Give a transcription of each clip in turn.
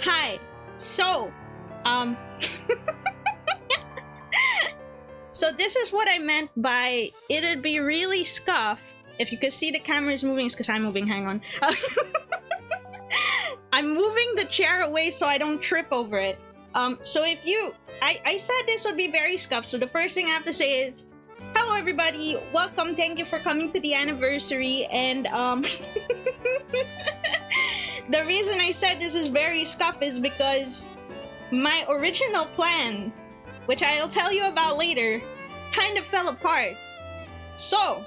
Hi. So, um, so this is what I meant by it'd be really scuff. If you could see the camera is moving, it's because I'm moving. Hang on. I'm moving the chair away so I don't trip over it. So if you, I said this would be very scuffed. So the first thing I have to say is, hello everybody, welcome, thank you for coming to the anniversary, and the reason I said this is very scuffed is because my original plan, which I'll tell you about later, kind of fell apart. So,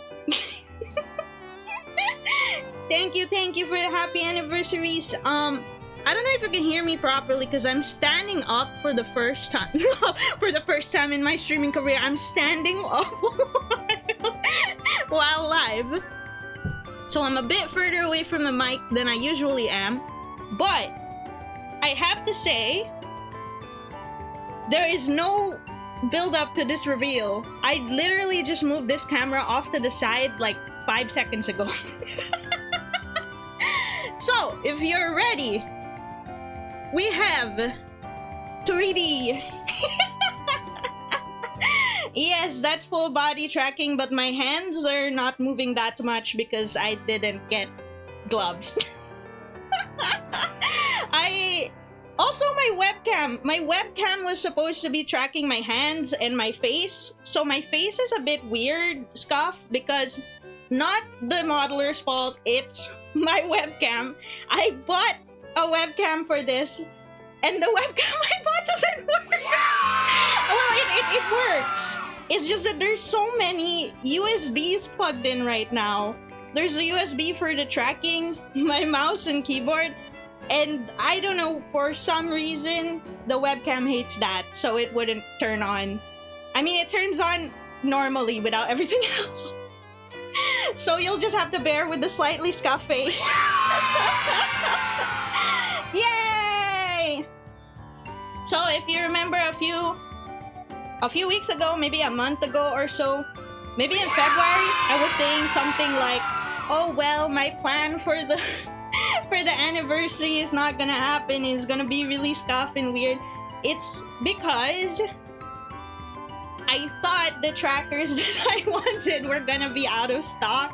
thank you for the happy anniversaries. I don't know if you can hear me properly because I'm standing up for the first time. For the first time in my streaming career, I'm standing up while live. So I'm a bit further away from the mic than I usually am. But I have to say, there is no build up to this reveal. I literally just moved this camera off to the side like 5 seconds ago. So, if you're ready, we have 3D. Yes, that's full body tracking, but my hands are not moving that much because I didn't get gloves. Also my webcam was supposed to be tracking my hands and my face, so my face is a bit weird, scuff, because not the modeler's fault, it's my webcam. I bought a webcam for this, and the webcam I bought doesn't work. Well, it works. It's just that there's so many USBs plugged in right now. There's a USB for the tracking, my mouse and keyboard, and I don't know, for some reason, the webcam hates that, so it wouldn't turn on. I mean, it turns on normally without everything else. So you'll just have to bear with the slightly scuffed face. Yay! So if you remember a few weeks ago, maybe a month ago or so, maybe in February, I was saying something like, oh well, my plan for the for the anniversary is not gonna happen, it's gonna be really scuffed and weird. It's because I thought the trackers that I wanted were gonna be out of stock.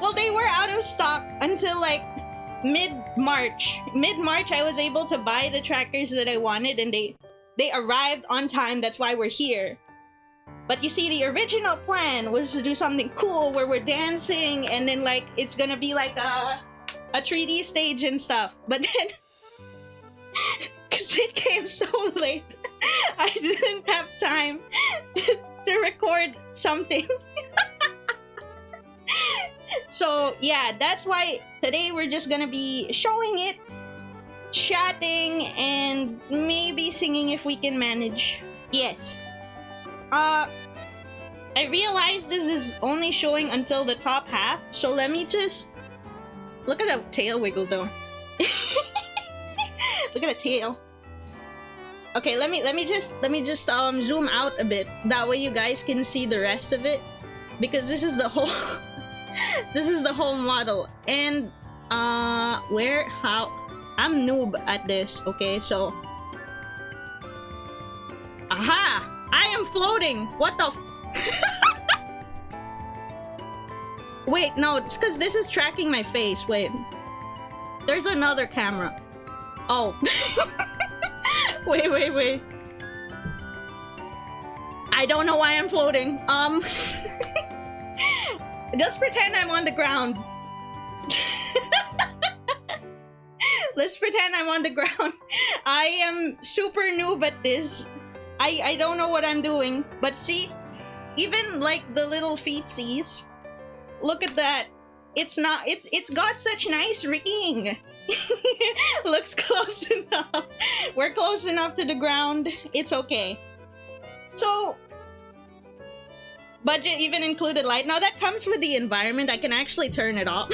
Well, they were out of stock until like mid-March. Mid-March, I was able to buy the trackers that I wanted, and they arrived on time. That's why we're here. But you see, the original plan was to do something cool where we're dancing, and then like it's gonna be like a 3D stage and stuff. But then, because it came so late, I didn't have time to record something. So yeah, that's why today we're just gonna be showing it, chatting, and maybe singing if we can manage. Yes. I realize this is only showing until the top half, so let me just look at the tail wiggle though. Look at the tail. Okay, let me just zoom out a bit. That way you guys can see the rest of it, because this is the whole this is the whole model. And how I'm noob at this, okay? So aha! I am floating! What the Wait, no, it's because this is tracking my face. Wait. There's another camera. Oh. Wait. I don't know why I'm floating. Just pretend I'm on the ground. Let's pretend I'm on the ground. I am super noob at this. I don't know what I'm doing. But see, even like the little feetsies, look at that. It's got such nice rigging. Looks close enough. We're close enough to the ground. It's okay. So, budget even included light. Now that comes with the environment. I can actually turn it off.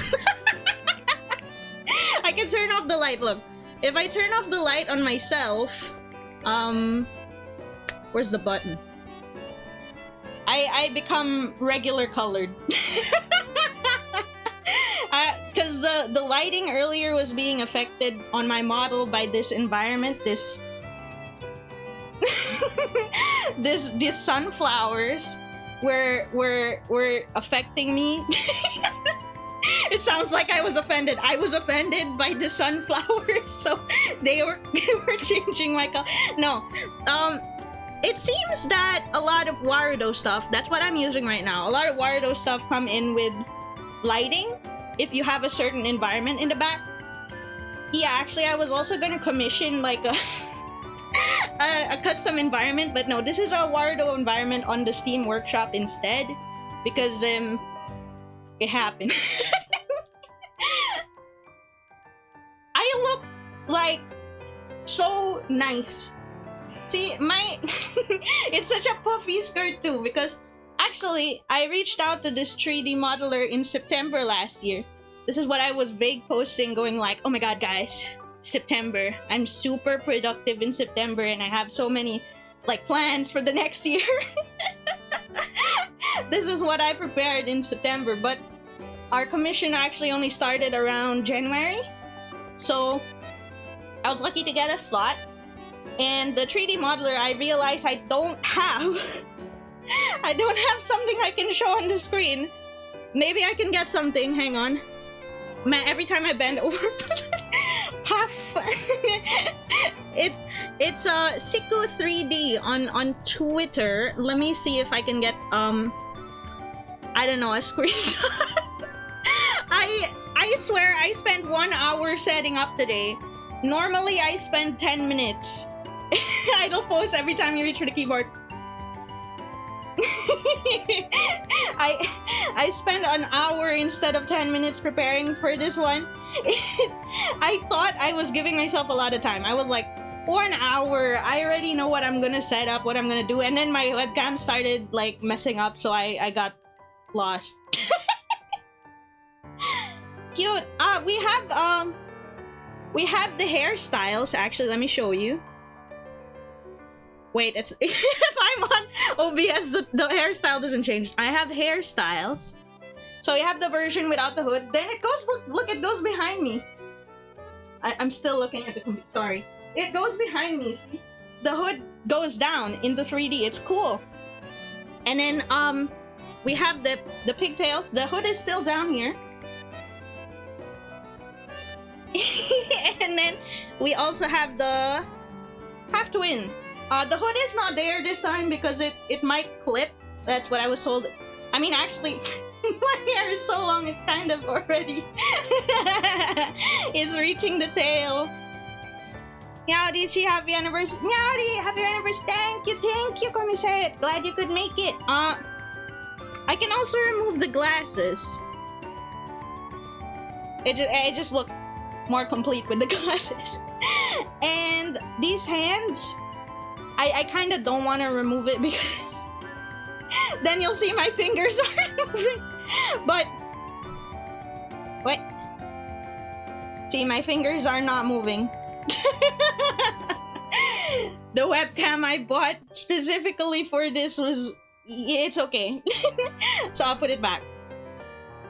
I can turn off the light. Look, if I turn off the light on myself, where's the button? I become regular colored. Because because the lighting earlier was being affected on my model by this environment, this these sunflowers were affecting me. It sounds like I was offended. I was offended by the sunflowers, so they were changing my color. No, it seems that a lot of Warudo stuff, that's what I'm using right now, a lot of Warudo stuff come in with lighting if you have a certain environment in the back. Yeah, actually I was also gonna commission like a custom environment, but no, this is a Warudo environment on the Steam Workshop instead, because it happened. I look like so nice. See, my it's such a puffy skirt too, because actually I reached out to this 3D modeler in September last year. This is what I was vague posting, going like, oh my god guys, September, I'm super productive in September and I have so many like plans for the next year. This is what I prepared in September, but our commission actually only started around January, so I was lucky to get a slot. And the 3D modeler, I realized I don't have I don't have something I can show on the screen. Maybe I can get something, hang on. Man, every time I bend over puff. It's Siku 3D on Twitter. Let me see if I can get I don't know, a screenshot. I swear I spent 1 hour setting up today. Normally I spend 10 minutes. Idle pose every time you reach for the keyboard. I spent an hour instead of 10 minutes preparing for this one. I thought I was giving myself a lot of time. I was like, 1 hour, I already know what I'm gonna set up, what I'm gonna do, and then my webcam started like messing up, so I got lost. Cute. We have the hairstyles. Actually, let me show you. Wait, it's if I'm on OBS, the hairstyle doesn't change. I have hairstyles. So you have the version without the hood. Then it goes, look, it goes behind me. I'm still looking at the computer. Sorry. It goes behind me, see? The hood goes down in the 3D. It's cool. And then we have the pigtails. The hood is still down here. And then we also have the half twin. The hood is not there this time because it might clip. That's what I was told. I mean, actually, my hair is so long, it's kind of already it's reaching the tail. Meowdy, happy anniversary. Meowdy, happy anniversary. Thank you, Komiset. Glad you could make it. I can also remove the glasses. It just looked more complete with the glasses. And these hands, I kind of don't want to remove it because then you'll see my fingers are moving. But wait, see, my fingers are not moving. The webcam I bought specifically for this was, it's okay. So I'll put it back.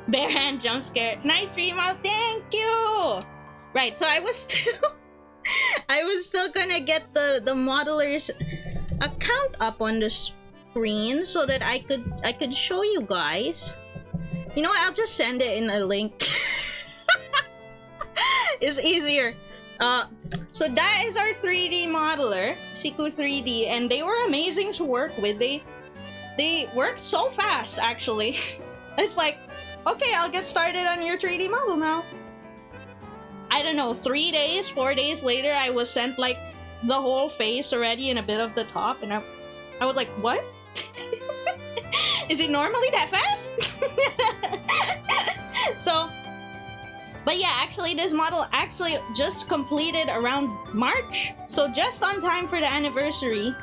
Bare hand jump scare. Nice remodel, thank you. Right, so I was still gonna get the modeler's account up on the screen so that I could show you guys. You know what, I'll just send it in a link. It's easier. So that is our 3D modeler, Siku 3D, and they were amazing to work with. They worked so fast, actually. It's like, okay, I'll get started on your 3D model now. I don't know, 3 days, 4 days later, I was sent like the whole face already and a bit of the top, and I was like, what? Is it normally that fast? So, but yeah, actually this model actually just completed around March, so just on time for the anniversary.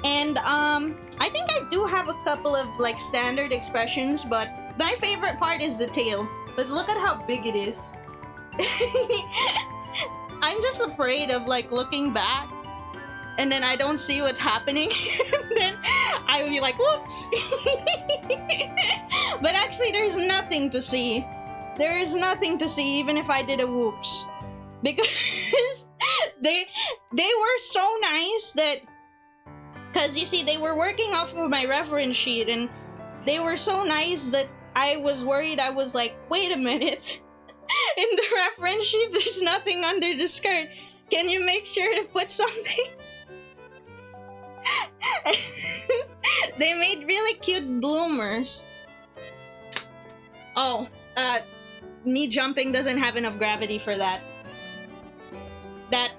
And I think I do have a couple of like standard expressions, but my favorite part is the tail. But look at how big it is. I'm just afraid of like looking back and then I don't see what's happening. And then I would be like, whoops. But actually there's nothing to see. There is nothing to see even if I did a whoops. Because they were so nice that, because you see, they were working off of my reference sheet, and they were so nice that I was worried. I was like, wait a minute. In the reference sheet, there's nothing under the skirt. Can you make sure to put something? They made really cute bloomers. Oh, me jumping doesn't have enough gravity for that. That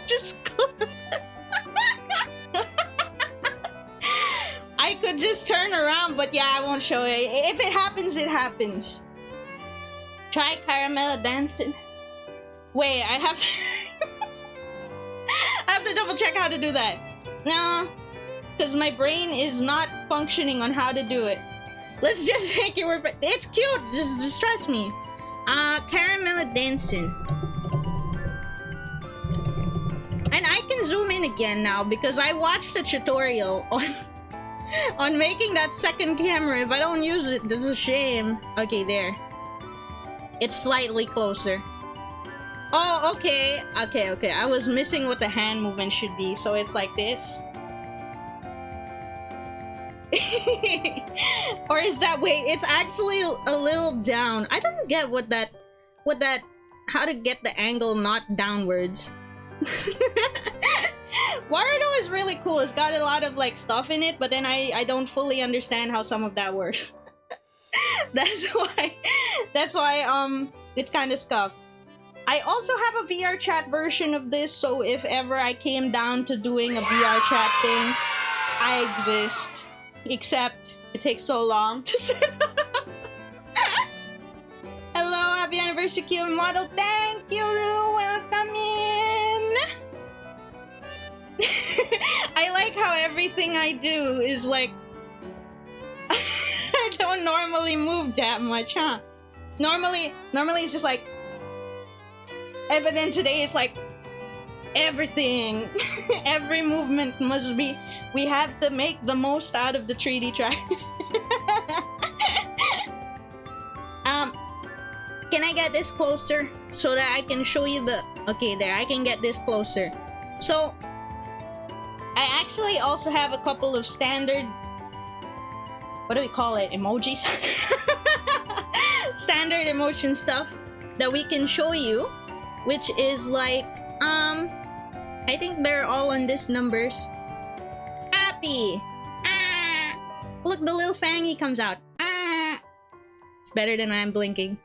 just I could just turn around, but yeah, I won't show you. If it happens, it happens. Try caramel dancing. Wait, I have to I have to double check how to do that. No, because my brain is not functioning on how to do it. Let's just take your word for it. It's cute, just trust me. Caramel dancing. And I can zoom in again now because I watched a tutorial on making that second camera. If I don't use it, this is a shame. Okay, there. It's slightly closer. Oh, okay. Okay. I was missing what the hand movement should be, so it's like this. Or is that, wait, it's actually a little down. I don't get how to get the angle not downwards. Warudo is really cool. It's got a lot of like stuff in it, but then I don't fully understand how some of that works. That's why it's kind of scuffed. I also have a VR chat version of this, so if ever I came down to doing a VR chat thing, I exist. Except it takes so long to set up. Hello, happy anniversary, Q model. Thank you, welcome in. I like how everything I do is like I don't normally move that much, huh? Normally it's just like, but then today it's like everything. Every movement must be, we have to make the most out of the 3D track. Can I get this closer so that I can show you the, okay, there, I can get this closer. So I actually also have a couple of standard, what do we call it, emojis? Standard emotion stuff that we can show you, which is like, I think they're all on these numbers. Happy! Look, the little fangy comes out. It's better than I'm blinking.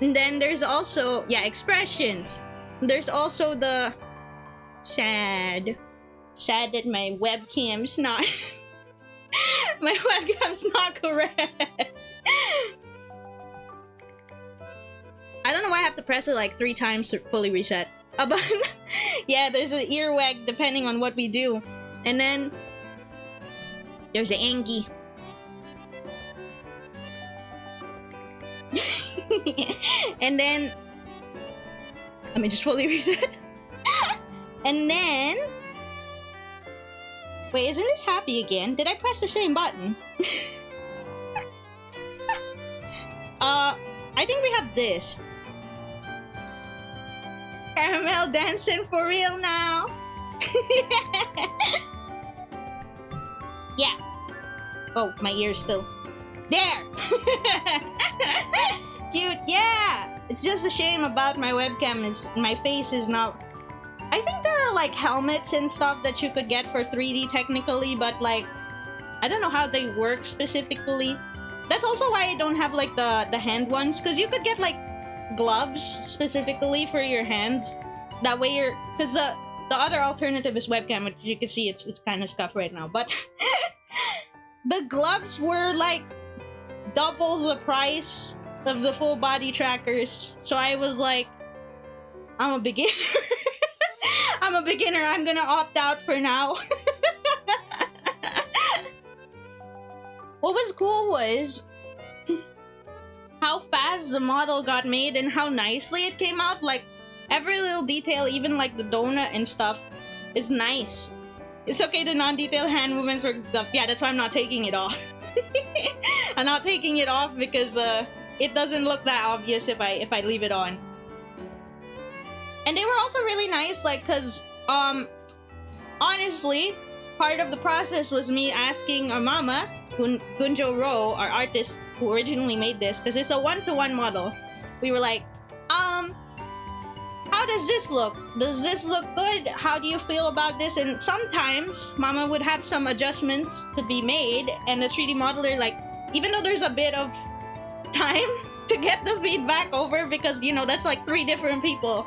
And then there's also, yeah, expressions. There's also the sad that my webcam's not my webcam's not correct. I don't know why I have to press it like 3 times to fully reset. But yeah, there's an earwag depending on what we do. And then there's an Angie. And then let me just fully reset. And then wait, isn't this happy again? Did I press the same button? I think we have this. Caramel dancing for real now. Yeah. Oh, my ear's still. There! Cute, yeah! It's just a shame about my webcam is my face is not... I think there are like helmets and stuff that you could get for 3D technically, but like, I don't know how they work specifically. That's also why I don't have like the hand ones, because you could get like gloves specifically for your hands. That way you're... because the other alternative is webcam, which you can see it's kind of scuffed right now, but the gloves were like double the price of the full body trackers. So I was like, I'm a beginner. I'm a beginner. I'm gonna opt out for now. What was cool was how fast the model got made and how nicely it came out. Like every little detail, even like the donut and stuff, is nice. It's okay to non-detail hand movements or stuff. Yeah, that's why I'm not taking it off. I'm not taking it off because it doesn't look that obvious if I leave it on. And they were also really nice, like, cause honestly, part of the process was me asking our mama, Gunjo Ro, our artist who originally made this, because it's a 1-to-1 model. We were like, how does this look? Does this look good? How do you feel about this? And sometimes mama would have some adjustments to be made, and the 3D modeler, like, even though there's a bit of time to get the feedback over, because, you know, that's like 3 different people.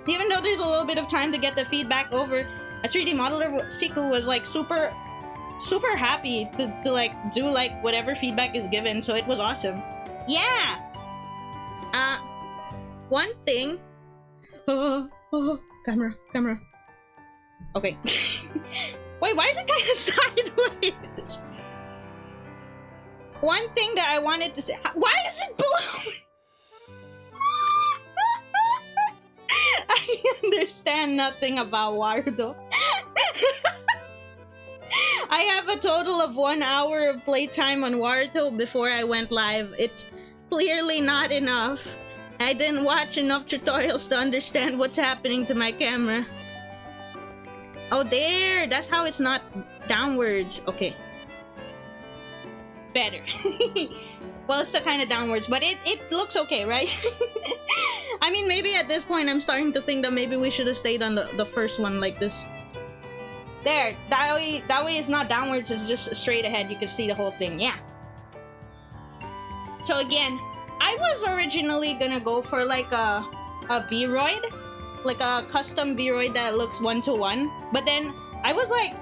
Even though there's a little bit of time to get the feedback over, a 3D modeler, Siku, was like super happy to like do like whatever feedback is given, so it was awesome. Yeah! One thing... camera. Okay. Wait, why is it kind of sideways? One thing that I wanted to say... Why is it below? I understand nothing about Warudo. I have a total of 1 hour of playtime on Warudo before I went live. It's clearly not enough. I didn't watch enough tutorials to understand what's happening to my camera. Oh, there! That's how it's not downwards. Okay. Better. Well, it's still kind of downwards, but it looks okay, right? I mean, maybe at this point I'm starting to think that maybe we should have stayed on the first one like this. There! That way it's not downwards, it's just straight ahead. You can see the whole thing. Yeah. So again, I was originally gonna go for like a Vroid, like a custom Vroid that looks 1-to-1, but then I was like,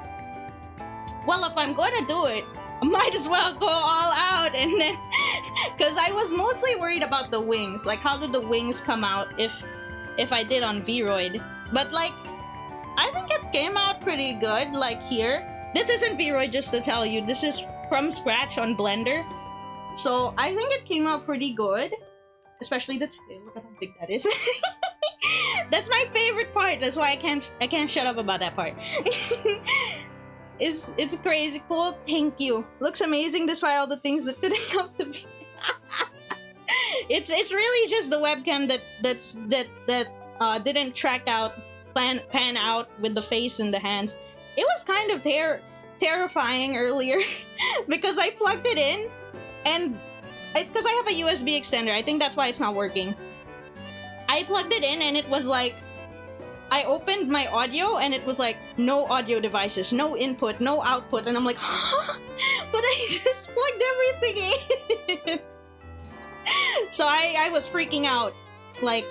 well, if I'm gonna do it, I might as well go all out. And then, because I was mostly worried about the wings, like how did the wings come out if I did on Vroid, but like I think it came out pretty good. Like here, this isn't Vroid, just to tell you, this is from scratch on Blender. So I think it came out pretty good, especially the tail. Look at how big that is. That's my favorite part. That's why I can't shut up about that part. It's crazy cool. Thank you. Looks amazing despite all the things that couldn't come to be. It's really just the webcam that didn't pan out with the face and the hands. It was kind of terrifying earlier because I plugged it in. And it's because I have a USB extender. I think that's why it's not working. I plugged it in and it was like... I opened my audio and it was like, no audio devices, no input, no output. And I'm like, huh? But I just plugged everything in. So I was freaking out. Like,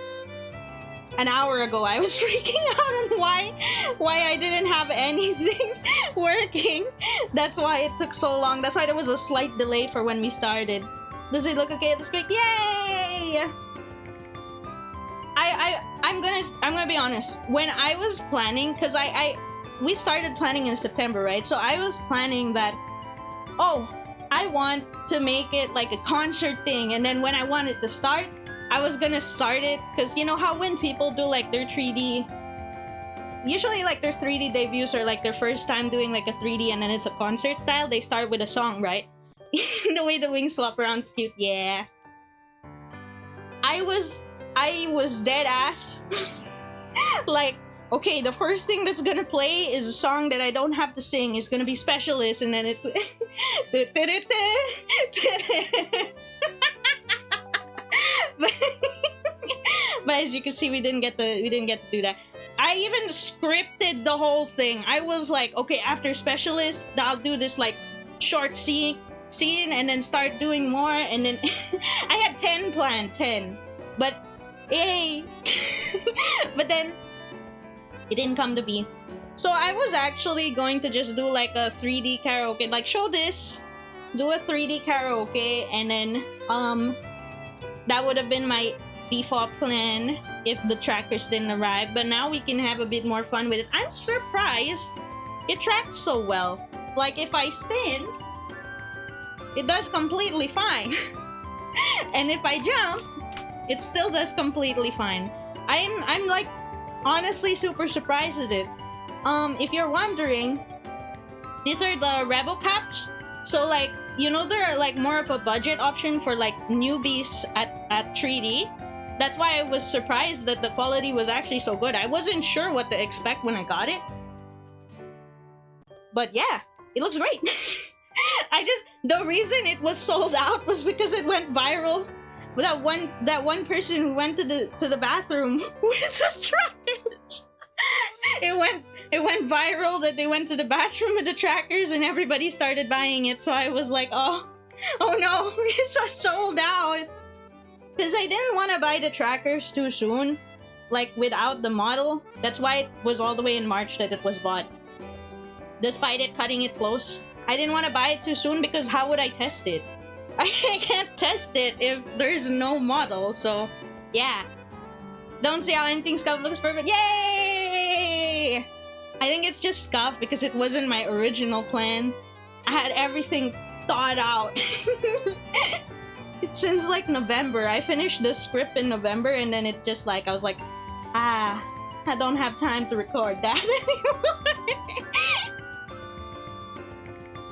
an hour ago, I was freaking out on why I didn't have anything working. That's why it took so long. That's why there was a slight delay for when we started. Does it look okay at the screen? Yay! I'm gonna be honest. When I was planning, because we started planning in September, right? So I was planning that, oh, I want to make it like a concert thing, and then when I wanted to start, I was gonna start it, because you know how when people do like their 3D, usually like their 3D debuts or like their first time doing like a 3D and then it's a concert style, they start with a song, right? The way the wings flop around is cute. Yeah. I was dead ass. Like, okay, the first thing that's gonna play is a song that I don't have to sing. It's gonna be Specialist, and then it's but as you can see, we didn't get to do that. I even scripted the whole thing. I was like, okay, after Specialist, I'll do this like short scene and then start doing more, and then I had 10 planned, 10, but yay. But then it didn't come to be. So I was actually going to just do like a 3D karaoke, like show this, do a 3D karaoke, and then that would have been my default plan if the trackers didn't arrive. But now we can have a bit more fun with it. I'm surprised it tracks so well. Like if I spin, it does completely fine. And if I jump, it still does completely fine. I'm like honestly super surprised at it. If you're wondering, these are the Rebel caps. So like, you know, they're like more of a budget option for like newbies at 3D. That's why I was surprised that the quality was actually so good. I wasn't sure what to expect when I got it. But yeah, it looks great. The reason it was sold out was because it went viral. That one person who went to the bathroom with the trackers. It went viral that they went to the bathroom with the trackers and everybody started buying it. So I was like, oh no, it's sold out. Because I didn't want to buy the trackers too soon, like without the model. That's why it was all the way in March that it was bought. Despite it cutting it close. I didn't want to buy it too soon because how would I test it? I can't test it if there's no model, so yeah. Don't see how anything scuff looks perfect. Yay! I think it's just scuff because it wasn't my original plan. I had everything thought out. Since like November. I finished the script in November and then it just like, I was like, I don't have time to record that anymore.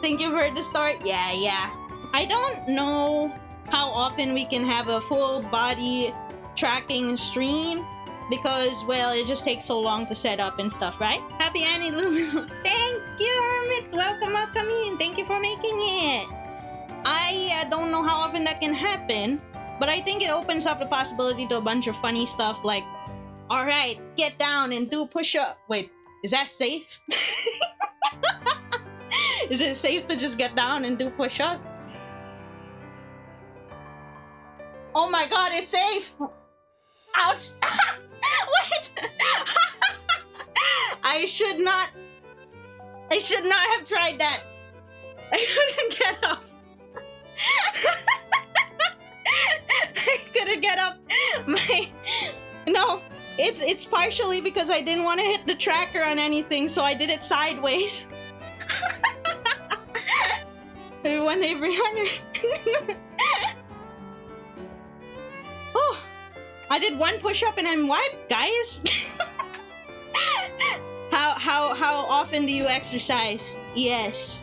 Think you've heard the story? Yeah. I don't know how often we can have a full body tracking stream because, well, it just takes so long to set up and stuff, right? Happy Annie Loomis. Thank you, Hermit. Welcome in. Thank you for making it. I don't know how often that can happen, but I think it opens up the possibility to a bunch of funny stuff like, all right, get down and do push-up. Wait, is that safe? Is it safe to just get down and do push-up? Oh my god, it's safe! Ouch! Wait! I should not have tried that. I couldn't get up. I couldn't get up. No, it's partially because I didn't want to hit the tracker on anything, so I did it sideways. One every 100. Oh, I did one push-up and I'm wiped, guys. How often do you exercise? Yes.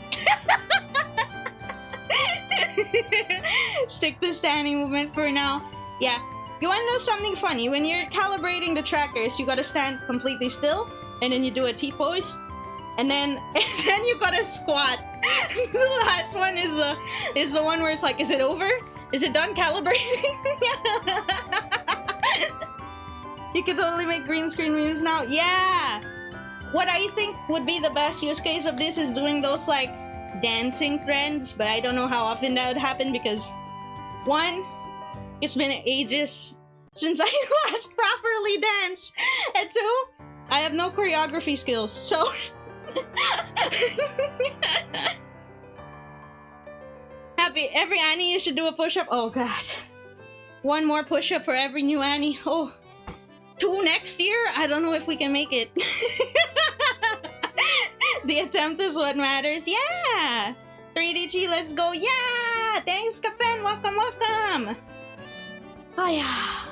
Stick to standing movement for now. Yeah. You wanna know something funny? When you're calibrating the trackers, you gotta stand completely still, and then you do a T-pose, and then you gotta squat. The last one is the one where it's like, is it over? Is it done calibrating? You could totally make green screen memes now. Yeah! What I think would be the best use case of this is doing those like dancing threads, but I don't know how often that would happen because one, it's been ages since I last properly danced, and two, I have no choreography skills, so every Annie you should do a push-up. Oh god. One more push-up for every new Annie. Oh. 2 next year? I don't know if we can make it. The attempt is what matters. Yeah! 3DG, let's go. Yeah! Thanks, Kapen. Welcome. Oh yeah.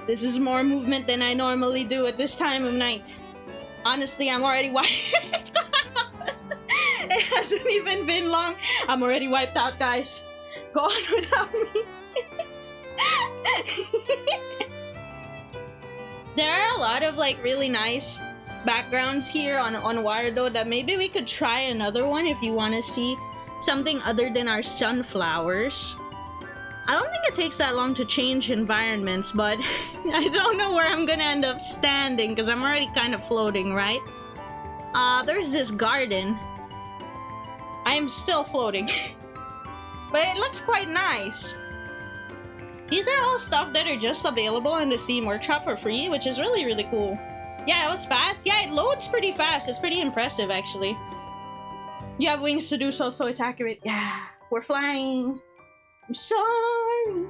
This is more movement than I normally do at this time of night. Honestly, I'm already wiped out. It hasn't even been long. I'm already wiped out, guys. Go on without me. There are a lot of like really nice backgrounds here on Wardo that maybe we could try another one if you want to see something other than our sunflowers. I don't think it takes that long to change environments, but I don't know where I'm gonna end up standing because I'm already kind of floating, right? There's this garden. I'm still floating. But it looks quite nice. These are all stuff that are just available in the Steam Workshop for free, which is really, really cool. Yeah, it was fast. Yeah, it loads pretty fast. It's pretty impressive, actually. You have wings to do so, so it's accurate. Yeah, we're flying. I'm sorry.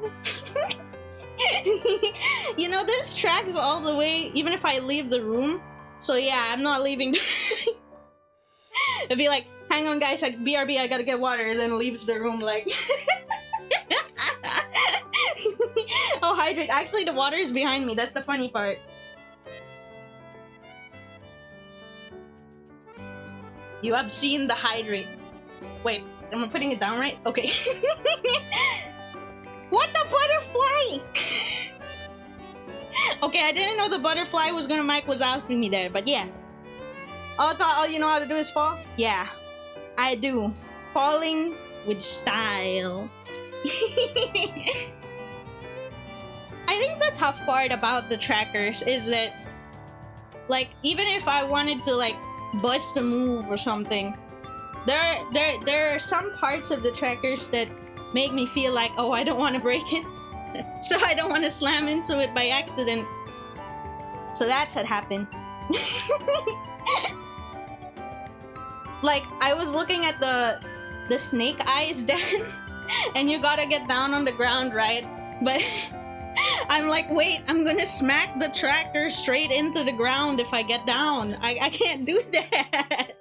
You know, this tracks all the way, even if I leave the room. So yeah, I'm not leaving. It'd be like, hang on guys, like, BRB, I gotta get water, and then leaves the room like... Oh, hydrate. Actually, the water is behind me. That's the funny part. You have seen the hydrate. Wait, am I putting it down right? Okay. What the butterfly? Okay, I didn't know the butterfly was gonna Mike was asking me there, but yeah. All you know how to do is fall? Yeah, I do. Falling with style. I think the tough part about the trackers is that, like, even if I wanted to like bust a move or something, there are some parts of the trackers that make me feel like, oh, I don't want to break it. So I don't want to slam into it by accident. So that's what happened. Like, I was looking at the snake eyes dance, and you gotta get down on the ground, right? But I'm like, wait, I'm gonna smack the tracker straight into the ground if I get down. I can't do that.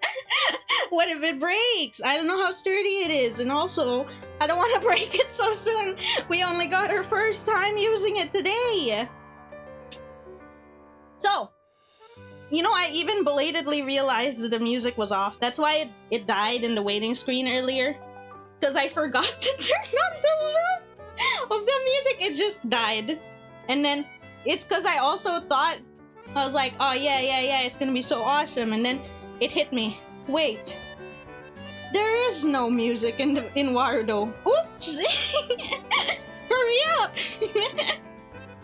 What if it breaks? I don't know how sturdy it is, and also, I don't want to break it so soon. We only got our first time using it today. So, you know, I even belatedly realized that the music was off. That's why it died in the waiting screen earlier. Because I forgot to turn on the loop of the music. It just died. And then, it's because I also thought, I was like, oh yeah, it's gonna be so awesome. And then, it hit me. Wait. There is no music in Warudo. Oops! Hurry up!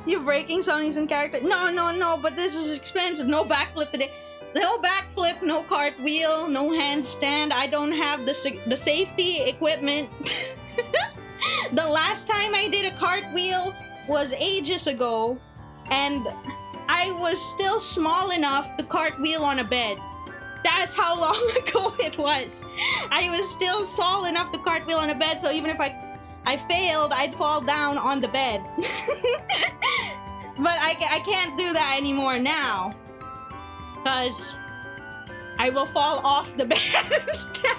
You breaking Sony's in character? No, but this is expensive. No backflip today. No backflip, no cartwheel, no handstand. I don't have the safety equipment. The last time I did a cartwheel was ages ago, and I was still small enough to cartwheel on a bed. That's how long ago it was. I was still small enough to cartwheel on a bed, so even if I failed, I'd fall down on the bed. But I can't do that anymore now. Because I will fall off the bed instead.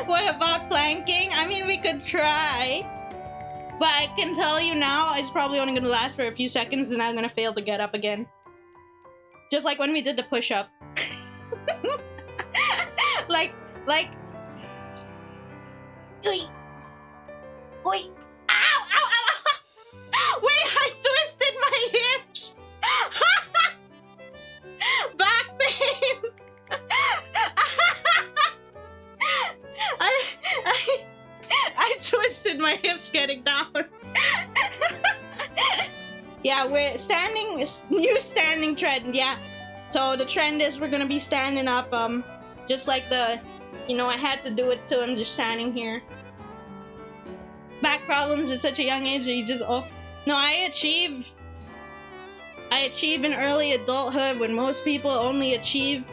What about planking? I mean, we could try. But I can tell you now, it's probably only going to last for a few seconds, and I'm going to fail to get up again. Just like when we did the push-up. like... Oy! Oy! Ow! Ow! Ow! Wait, I twisted my hips! Back pain! I twisted my hips getting down. Yeah, we're standing, new standing trend, yeah. So the trend is we're gonna be standing up, just like the, you know, I had to do it too, I'm just standing here. Back problems at such a young age, you just, oh. No, I achieve in early adulthood when most people only achieve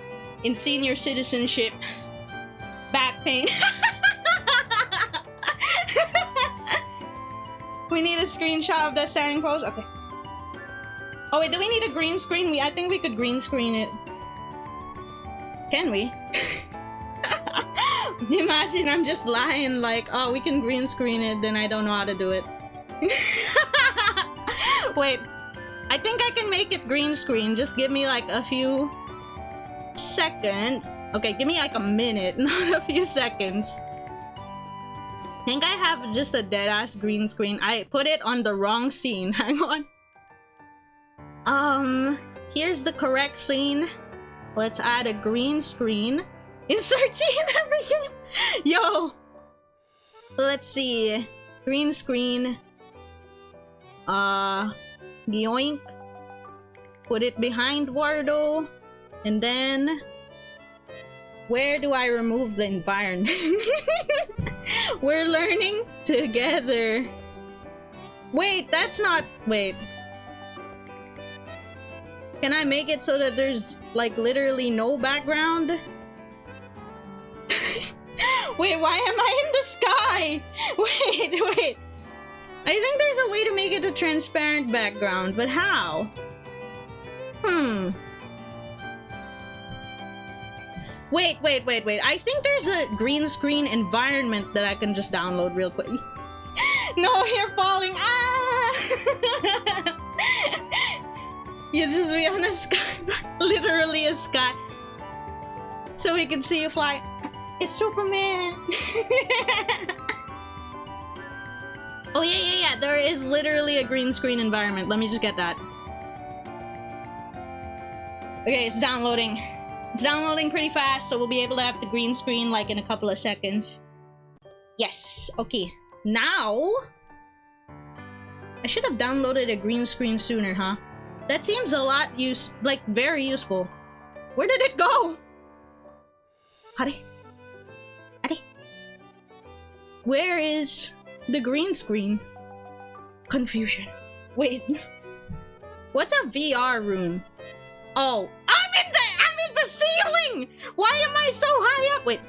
in senior citizenship. Back pain. We need a screenshot of that standing pose, okay. Oh wait, do we need a green screen? I think we could green screen it. Can we? Imagine I'm just lying like, oh, we can green screen it, then I don't know how to do it. Wait, I think I can make it green screen. Just give me like a few seconds. Okay, give me like a minute, not a few seconds. I think I have just a dead-ass green screen. I put it on the wrong scene. Hang on. Here's the correct scene. Let's add a green screen. Insert scene everything. Yo. Let's see. Green screen. Yoink. Put it behind Wardo. And then... where do I remove the environment? We're learning together. Wait, that's not... wait. Can I make it so that there's, like, literally no background? Wait, why am I in the sky? Wait. I think there's a way to make it a transparent background, but how? Wait. I think there's a green screen environment that I can just download real quick. No, you're falling. Ah! You just be on a sky, literally a sky. So we can see you fly. It's Superman! Oh yeah. There is literally a green screen environment. Let me just get that. Okay, it's downloading. It's downloading pretty fast, so we'll be able to have the green screen like in a couple of seconds. Yes, okay. Now... I should have downloaded a green screen sooner, huh? That seems a lot very useful. Where did it go? Hurry. Where is the green screen? Confusion. Wait. What's a VR room? Oh, I'm in the ceiling! Why am I so high up? Wait.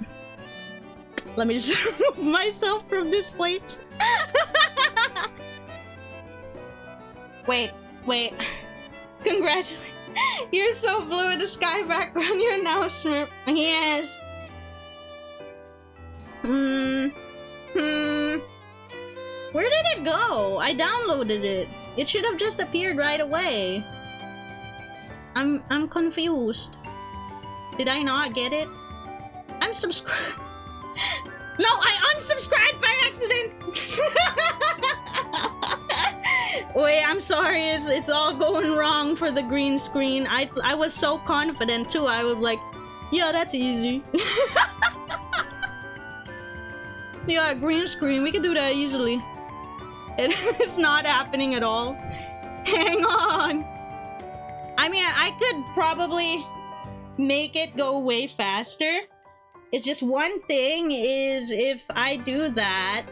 Let me just remove myself from this place. Wait. Congratulations. You're so blue with the sky background. You're now Smurf. Yes. Where did it go? I downloaded it. It should have just appeared right away. I'm confused. Did I not get it? I'm subscribed. No, I unsubscribed by accident. Wait, I'm sorry. It's all going wrong for the green screen. I was so confident too. I was like, yeah, that's easy. Yeah, green screen. We can do that easily. It's not happening at all. Hang on. I mean, I could probably make it go way faster. It's just one thing is if I do that,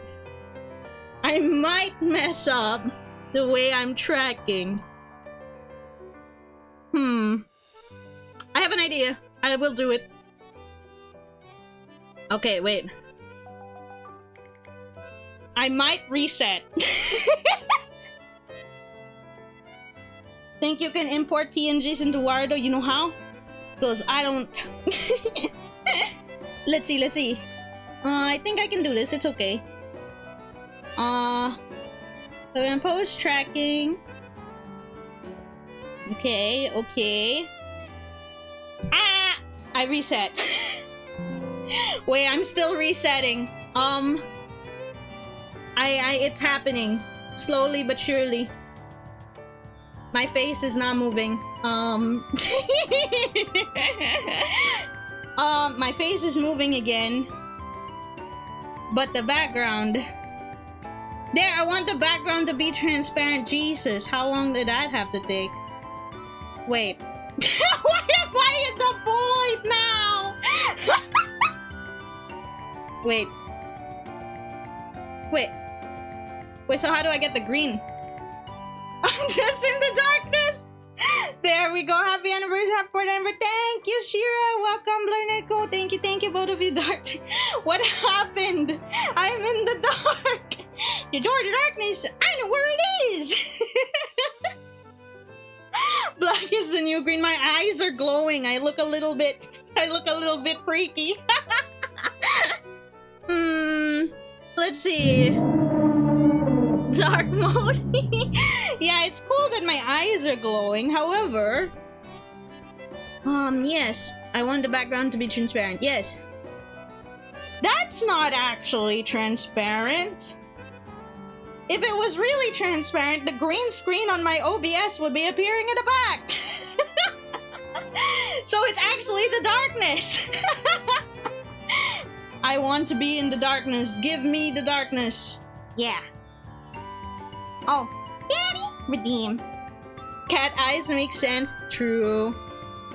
I might mess up the way I'm tracking. I have an idea. I will do it. Okay, wait. I might reset. Think you can import PNGs into Wardo? You know how? Because I don't... Let's see. I think I can do this. It's okay. Impose tracking. Okay. Ah! I reset. Wait, I'm still resetting. It's happening. Slowly but surely. My face is not moving. My face is moving again. But the background... There, I want the background to be transparent. Jesus, how long did that have to take? Wait. Why am I at the point now? Wait, so how do I get the green? I'm just in the darkness! There we go. Happy anniversary, happy anniversary. Thank you, Shira. Welcome, Blarneco. Thank you, both of you, Dark. What happened? I'm in the dark. The door to darkness. I know where it is. Black is the new green. My eyes are glowing. I look a little bit freaky. Let's see. Dark mode. Yeah, it's cool that my eyes are glowing. However, yes, I want the background to be transparent. Yes. That's not actually transparent. If it was really transparent, the green screen on my OBS would be appearing in the back. So it's actually the darkness. I want to be in the darkness. Give me the darkness. Yeah. Oh, Daddy, redeem. Cat eyes make sense. True.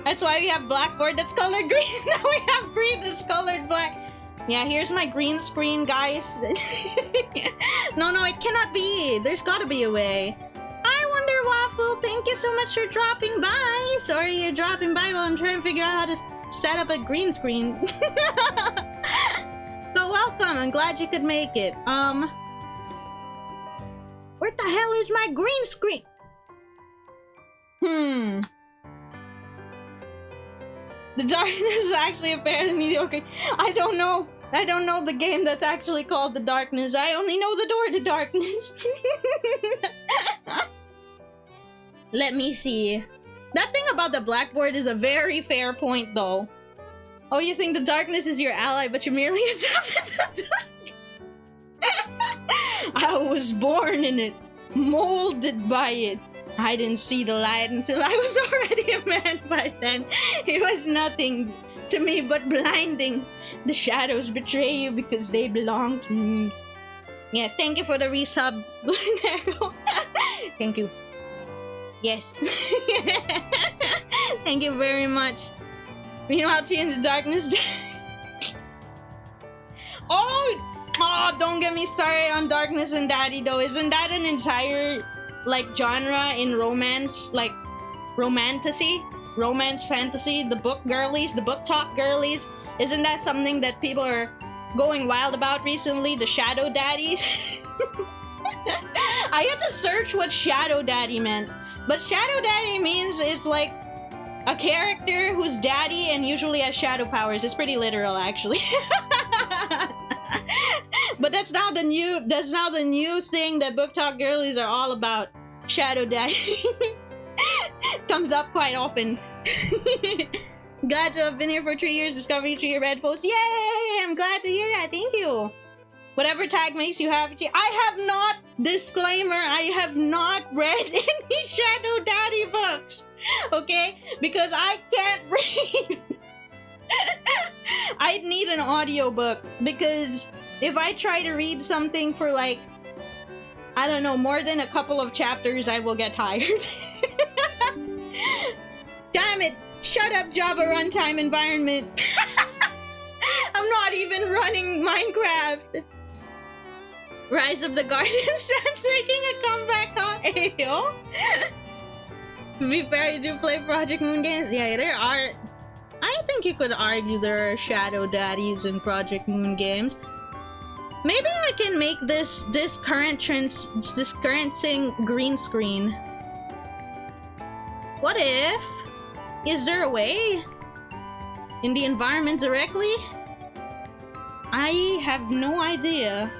That's why we have blackboard that's colored green. Now we have green that's colored black. Yeah, here's my green screen, guys. No, it cannot be. There's gotta be a way. I wonder, Waffle. Thank you so much for dropping by. Sorry you're dropping by while I'm trying to figure out how to set up a green screen. But welcome. I'm glad you could make it. Where the hell is my green screen? The darkness is actually apparently mediocre. I don't know the game that's actually called The Darkness. I only know the door to darkness. Let me see. That thing about the blackboard is a very fair point, though. Oh, you think the darkness is your ally, but you merely adopted the dark. I was born in it, molded by it. I didn't see the light until I was already a man by then. It was nothing to me but blinding. The shadows betray you because they belong to me. Yes, thank you for the resub, Blunero. Thank you. Yes. Thank you very much. Meanwhile, she in the darkness. Oh, don't get me started on Darkness and Daddy though. Isn't that an entire like genre in romance, like romantasy, romance fantasy, the book girlies, the book talk girlies? Isn't that something that people are going wild about recently? The shadow daddies. I had to search what shadow daddy meant, but shadow daddy means it's like a character who's daddy and usually has shadow powers. It's pretty literal, actually. But that's now the new thing that book talk girlies are all about. Shadow daddy. Comes up quite often. Glad to have been here for 3 years, discovering 3 red posts. Yay! I'm glad to hear that. Thank you. Whatever tag makes you happy. I have not, disclaimer, I have not read any Shadow Daddy books. Okay? Because I can't read. I'd need an audiobook because if I try to read something for like, I don't know, more than a couple of chapters, I will get tired. Damn it! Shut up, Java runtime environment. I'm not even running Minecraft. Rise of the Guardians making a comeback on Ayo. To be fair, you do play Project Moon games. Yeah, there are. I think you could argue there are Shadow Daddies in Project Moon games. Maybe I can make this current thing green screen. What if? Is there a way? In the environment directly? I have no idea.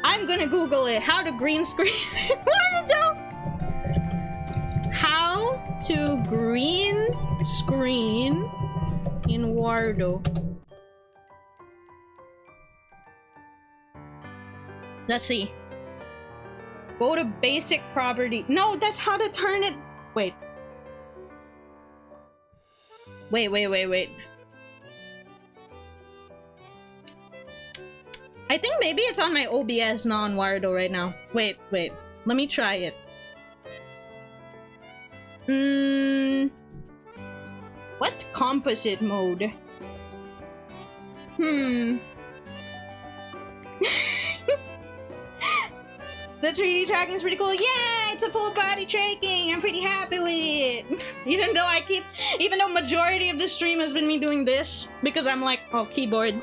I'm gonna Google it. How to green screen. How to green screen in Wardo. Let's see. Go to basic property. No, that's how to turn it. Wait. Wait. I think maybe it's on my OBS, not on Wardo right now. Wait. Let me try it. What's composite mode? The 3D tracking is pretty cool. Yeah, it's a full body tracking. I'm pretty happy with it. Even though majority of the stream has been me doing this because I'm like, oh, keyboard.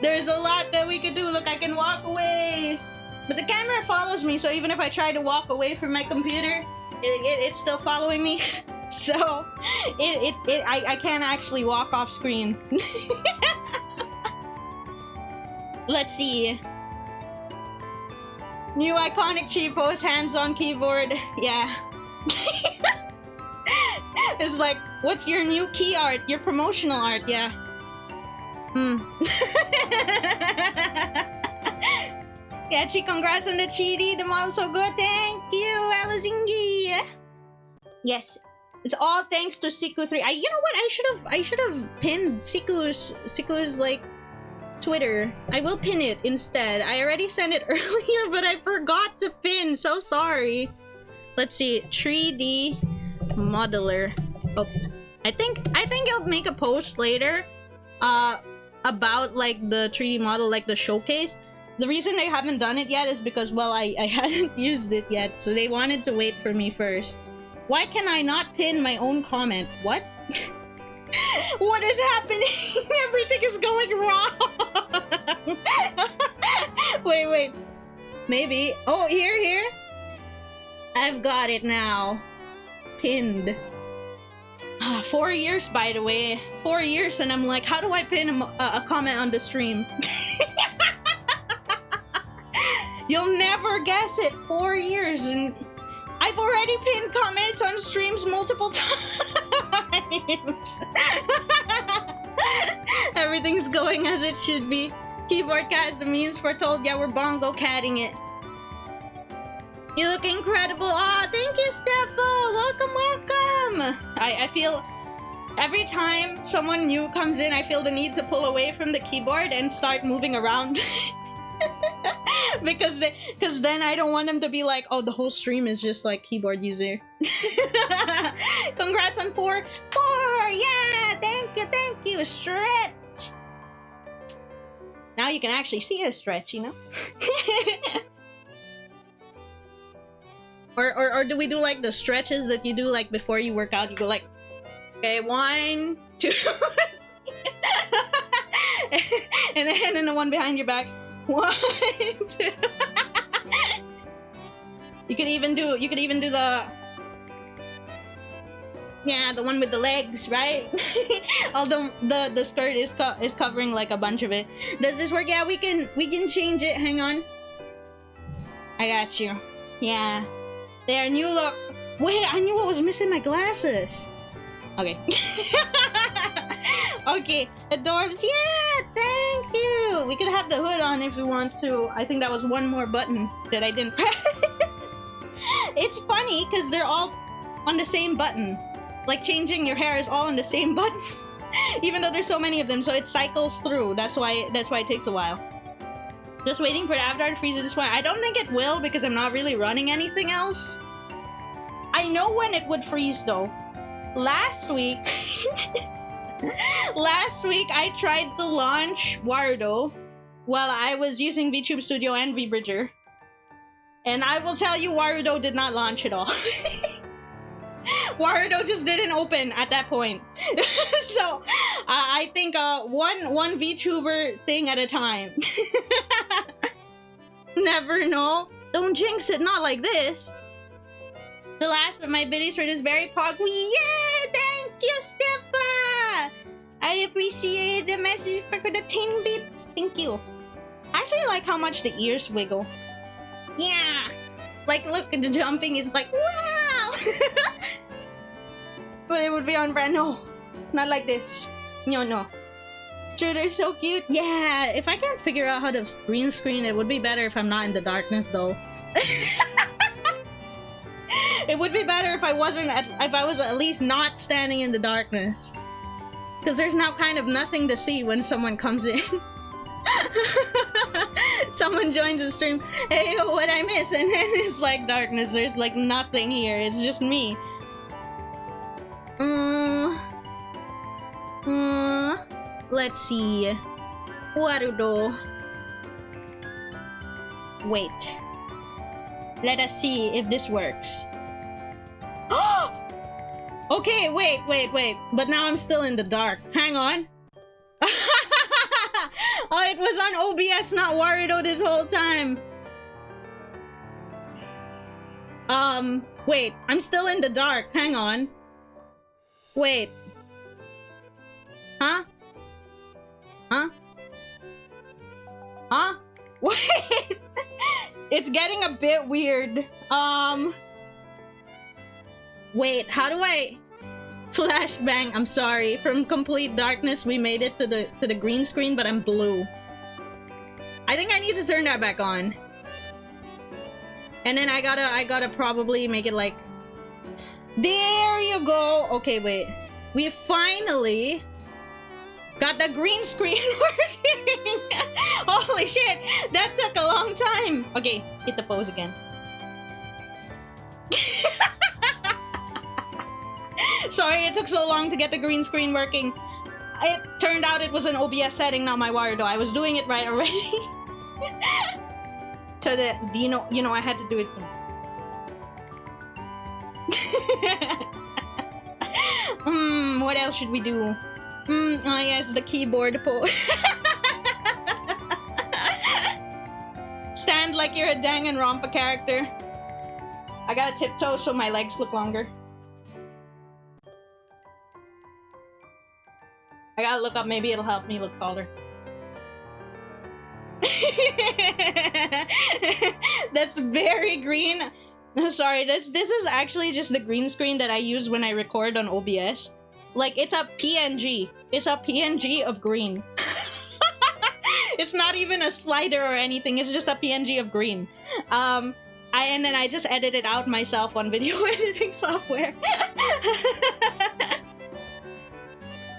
There's a lot that we could do. Look, I can walk away, but the camera follows me. So even if I try to walk away from my computer, it's still following me. So I can't actually walk off screen. Let's see. New iconic cheat pose, hands on keyboard. Yeah. It's like, what's your new key art? Your promotional art, yeah. Yeah, Chi, congrats on the cheaty. The model's so good. Thank you, Alizingi. Yes. It's all thanks to Siku3. You know what? I should have pinned Siku's like Twitter. I will pin it instead. I already sent it earlier, but I forgot to pin. So sorry. Let's see. 3D modeler. Oh, I think I'll make a post later about like the 3D model, like the showcase. The reason I haven't done it yet is because, well, I hadn't used it yet, so they wanted to wait for me first. Why can I not pin my own comment? What? What is happening? Everything is going wrong. Wait. Maybe. Oh, here. I've got it now. Pinned. 4 years, by the way. 4 years, and I'm like, how do I pin a comment on the stream? You'll never guess it. 4 years, and I've already pinned comments on streams multiple times. times. Everything's going as it should be. Keyboard cat is the memes foretold. Yeah, we're bongo catting it. You look incredible. Aw, oh, thank you, Steffa. Welcome, welcome. I feel every time someone new comes in, I feel the need to pull away from the keyboard and start moving around. because then I don't want them to be like, oh, the whole stream is just like keyboard user. Congrats on 4. Yeah, thank you. Stretch. Now you can actually see a stretch, you know. or do we do like the stretches that you do like before you work out? You go like, okay, 1, 2, and then the one behind your back. 1, 2. You could even do the the one with the legs, right? Although the skirt is covering like a bunch of it. Does this work? Yeah, we can change it. Hang on. I got you. Yeah. There, new look. Wait, I knew I was missing my glasses. Okay. Okay, Adorbs, yeah, thank you! We could have the hood on if we want to. I think that was one more button that I didn't press. It's funny, because they're all on the same button. Like, changing your hair is all on the same button. Even though there's so many of them, so it cycles through. That's why it takes a while. Just waiting for the avatar to freeze at this point. I don't think it will, because I'm not really running anything else. I know when it would freeze, though. Last week... Last week, I tried to launch Warudo while I was using VTube Studio and VBridger. And I will tell you, Warudo did not launch at all. Warudo just didn't open at that point. So, I think one VTuber thing at a time. Never know. Don't jinx it, not like this. The last of my biddies for this very pog. Yeah, thank you, Steffa! I appreciate the message for the 10 bits. Thank you. I actually like how much the ears wiggle. Yeah! Like, look, the jumping is like, wow! But it would be on brand. No, not like this. No. Sure, they're so cute. Yeah, if I can't figure out how to green screen, it would be better if I'm not in the darkness, though. It would be better if I was at least not standing in the darkness. Because there's now kind of nothing to see when someone comes in. Someone joins the stream, hey, what'd I miss? And then it's like darkness, there's like nothing here, it's just me. Let's see. Warudo. Wait. Let us see if this works. Okay, wait. But now I'm still in the dark. Hang on. Oh, it was on OBS, not Warudo this whole time. Wait. I'm still in the dark. Hang on. Wait. Huh? Wait. It's getting a bit weird. Wait, how do I flashbang? I'm sorry. From complete darkness, we made it to the green screen, but I'm blue. I think I need to turn that back on. And then I gotta probably make it like, there you go. Okay, wait. We finally got the green screen working. Holy shit, that took a long time. Okay, hit the pose again. Sorry, it took so long to get the green screen working. It turned out it was an OBS setting, not my Warudo. I was doing it right already. So you know, I had to do it. What else should we do? Oh yes, the keyboard pose. Stand like you're a Danganronpa character. I gotta tiptoe so my legs look longer. I gotta look up, maybe it'll help me look taller. That's very green. Sorry, this is actually just the green screen that I use when I record on OBS. Like, it's a PNG. It's a PNG of green. It's not even a slider or anything. It's just a PNG of green. And then I just edited out myself on video editing software.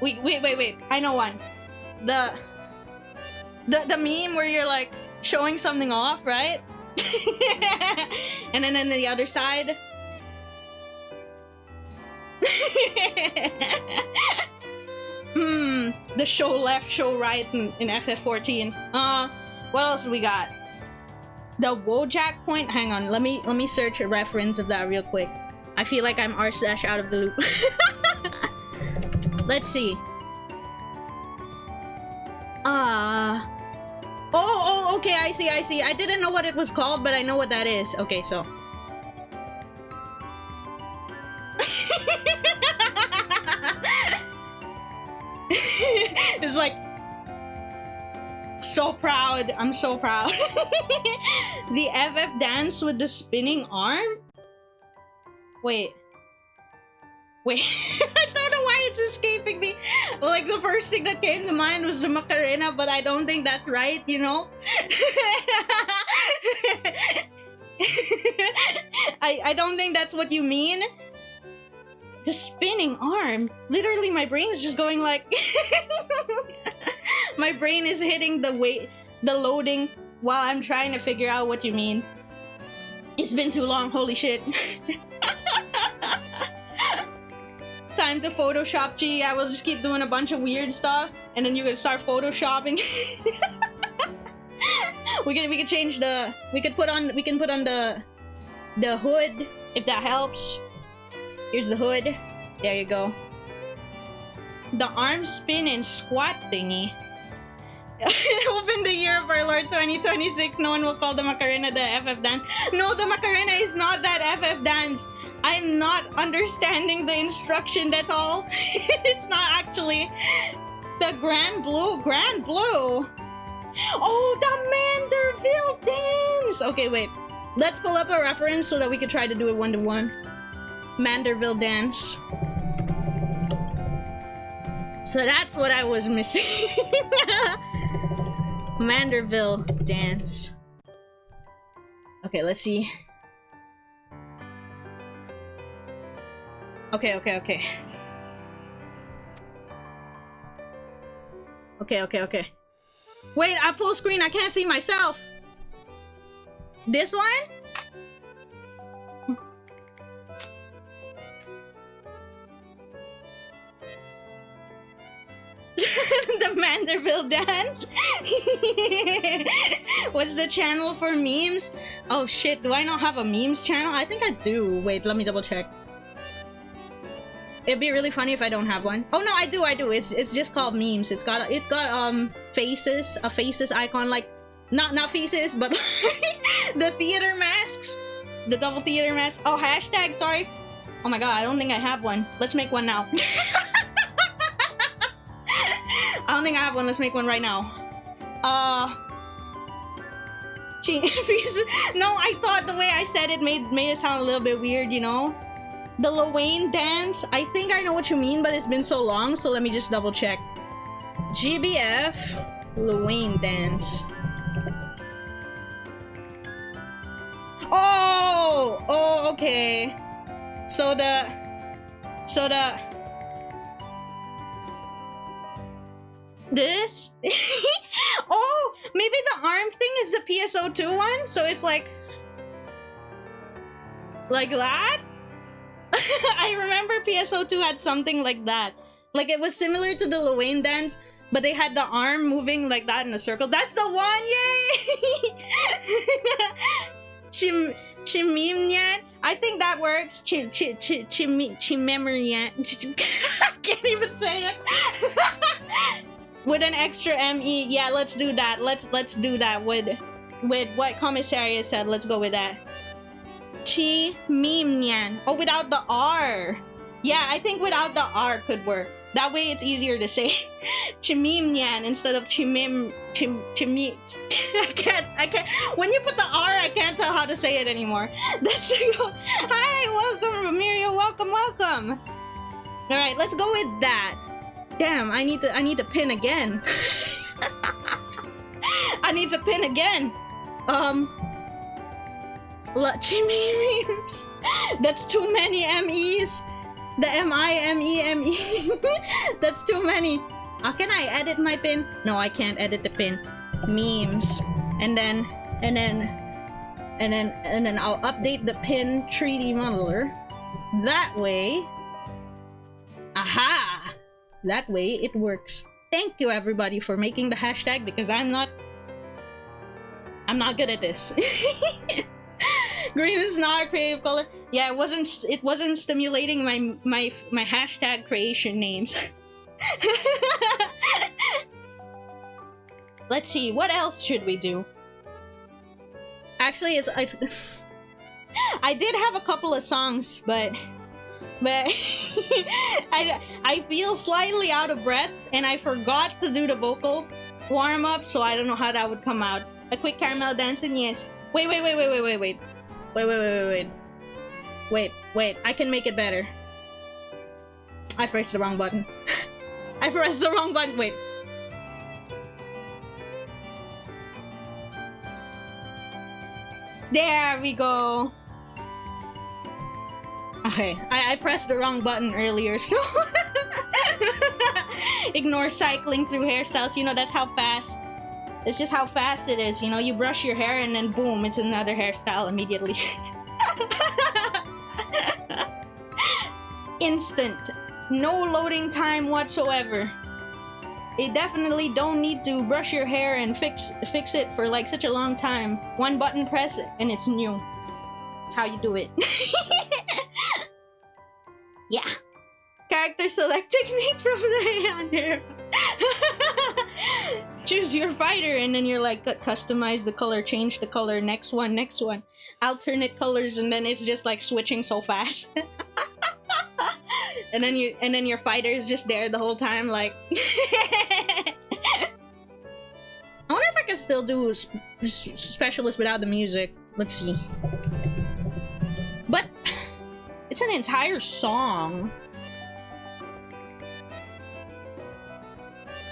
Wait. I know one. The meme where you're like showing something off, right? And then the other side. The show left, show right in FF14. What else do we got? The Wojak point. Hang on, let me search a reference of that real quick. I feel like I'm r/ out of the loop. Let's see. Oh, okay, I see. I didn't know what it was called, but I know what that is. Okay, so. It's like, so proud. I'm so proud. The FF dance with the spinning arm? Wait. I don't know why it's escaping me. Like, the first thing that came to mind was the Macarena, but I don't think that's right, you know? I don't think that's what you mean. The spinning arm. Literally, my brain is just going like... My brain is hitting the loading while I'm trying to figure out what you mean. It's been too long, holy shit. Time to Photoshop, G. I will just keep doing a bunch of weird stuff, and then you can start Photoshopping. we can change the... We can put on the hood, if that helps. Here's the hood. There you go. The arm spin and squat thingy. Open the year of our Lord 2026. No one will call the Macarena the FF dance. No, the Macarena is not that FF dance. I'm not understanding the instruction, that's all. It's not actually. The Grand Blue. Oh, the Manderville dance. Okay, wait. Let's pull up a reference so that we can try to do it one-to-one. Manderville dance. So that's what I was missing. Manderville dance. Okay, let's see. Okay. Okay. Wait, I'm full screen. I can't see myself. This one? The Manderville dance. What's the channel for memes? Oh shit, do I not have a memes channel? I think I do. Wait, let me double check. It'd be really funny if I don't have one. Oh no, I do. It's just called memes. It's got faces, a faces icon, like not faces, but the theater masks, the double theater mask. Oh, hashtag, sorry. Oh my god, I don't think I have one. Let's make one now. I don't think I have one. Let's make one right now. No, I thought the way I said it made it sound a little bit weird, you know? The Luane dance. I think I know what you mean, but it's been so long, so let me just double check. GBF Luane dance. Oh, okay. So the this? Oh, maybe the arm thing is the PSO2 one, so it's like that? I remember PSO2 had something like that. Like, it was similar to the Luane dance, but they had the arm moving like that in a circle. That's the one! Yay! Chimernyan. I think that works. Chimernyan. I can't even say it. With an extra ME. Yeah, let's do that. Let's do that with what Commissariat said. Let's go with that. Chimernyan. Oh, without the R. Yeah, I think without the R could work. That way it's easier to say. Chimernyan instead of I can't. When you put the R, I can't tell how to say it anymore. Hi, welcome, Ramirio. Welcome. All right, let's go with that. Damn, I need to pin again. I need to pin again. Chimemes. That's too many MEs. The M-I-M-E-M-E. That's too many. Can I edit my pin? No, I can't edit the pin. Memes. And then I'll update the pin 3D modeler. That way. Aha! That way it works. Thank you everybody for making the hashtag because I'm not good at this. Green is not a creative color. Yeah, it wasn't stimulating my hashtag creation names. Let's see, what else should we do? Actually, it's I did have a couple of songs, but I feel slightly out of breath and I forgot to do the vocal warm up, so I don't know how that would come out. A quick caramel dancing, yes. Wait. Wait, I can make it better. I pressed the wrong button. I pressed the wrong button, wait. There we go. Okay, I pressed the wrong button earlier, so... Ignore cycling through hairstyles, you know, that's how fast... It's just how fast it is, you know, you brush your hair and then boom, it's another hairstyle immediately. Instant. No loading time whatsoever. You definitely don't need to brush your hair and fix it for like such a long time. One button press and it's new. How you do it. Yeah. Character select technique from the hand here. Choose your fighter and then you're like customize the color, change the color, next one, alternate colors, and then it's just like switching so fast. and then your fighter is just there the whole time like I wonder if I can still do specialist without the music. Let's see. But it's an entire song.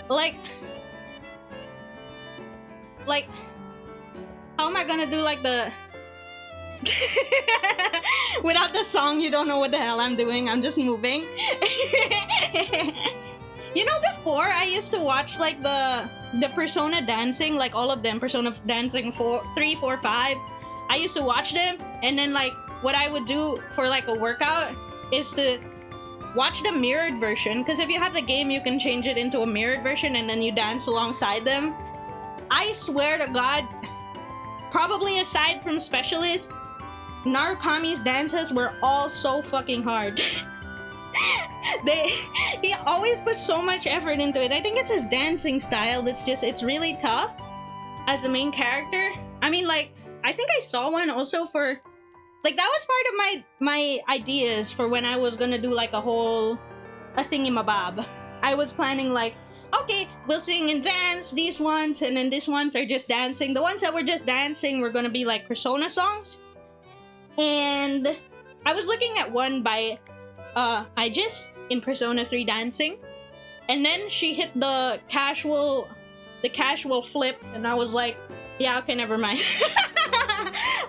Like, how am I gonna do like the... Without the song, you don't know what the hell I'm doing. I'm just moving. You know, before I used to watch like the Persona dancing, like all of them, Persona dancing 3, 4, 5. I used to watch them, and then like what I would do for like a workout is to watch the mirrored version, because if you have the game, you can change it into a mirrored version and then you dance alongside them. I swear to God, probably aside from Specialist, Narukami's dances were all so fucking hard. He always puts so much effort into it. I think it's his dancing style that's just, it's really tough as the main character. I mean, like, I think I saw one also for, like, that was part of my ideas for when I was gonna do like a thingy-mabob. I was planning like, okay, we'll sing and dance these ones, and then these ones are just dancing. The ones that were just dancing were gonna be like Persona songs. And I was looking at one by Aegis in Persona 3 dancing, and then she hit the casual flip, and I was like, yeah, okay, never mind.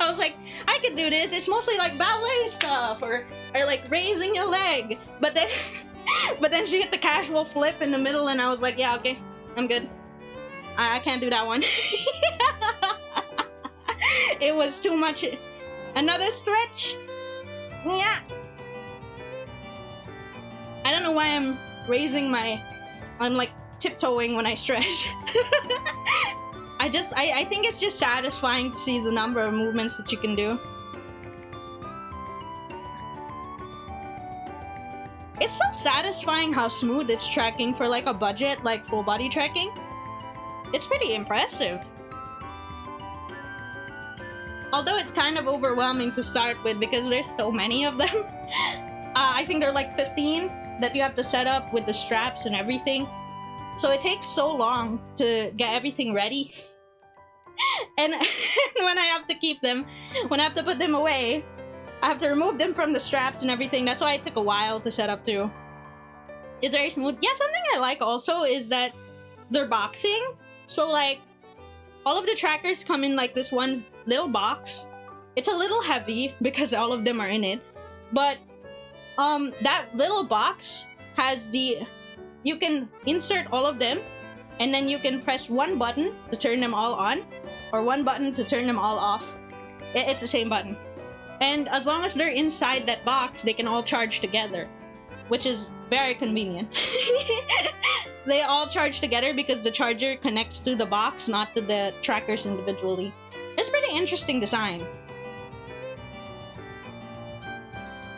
I was like, I could do this. It's mostly like ballet stuff or like raising your leg. But then she hit the casual flip in the middle, and I was like, yeah, okay, I'm good. I can't do that one. It was too much. Another stretch? Yeah. I don't know why I'm I'm like tiptoeing when I stretch. I think it's just satisfying to see the number of movements that you can do. It's so satisfying how smooth it's tracking for like a budget, like full body tracking. It's pretty impressive. Although it's kind of overwhelming to start with because there's so many of them. I think there are like 15 that you have to set up with the straps and everything. So it takes so long to get everything ready. And when I have to keep them, when I have to put them away, I have to remove them from the straps and everything. That's why it took a while to set up too. It's very smooth. Yeah, something I like also is that they're boxing. So like all of the trackers come in like this one little box. It's a little heavy because all of them are in it. But that little box has you can insert all of them, and then you can press one button to turn them all on, or one button to turn them all off. It's the same button. And as long as they're inside that box, they can all charge together, which is very convenient. They all charge together because the charger connects to the box, not to the trackers individually. It's pretty interesting design.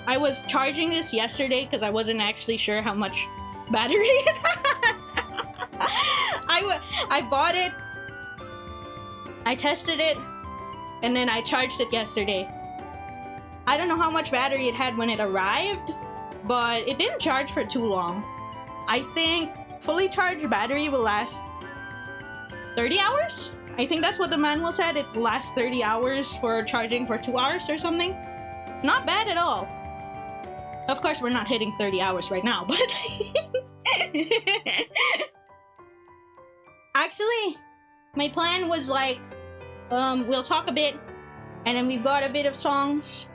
I was charging this yesterday because I wasn't actually sure how much battery it had. I bought it, I tested it, and then I charged it yesterday. I don't know how much battery it had when it arrived, but it didn't charge for too long. I think fully charged battery will last 30 hours? I think that's what the manual said. It lasts 30 hours for charging for 2 hours or something. Not bad at all. Of course, we're not hitting 30 hours right now, but... Actually, my plan was like, we'll talk a bit, and then we've got a bit of songs.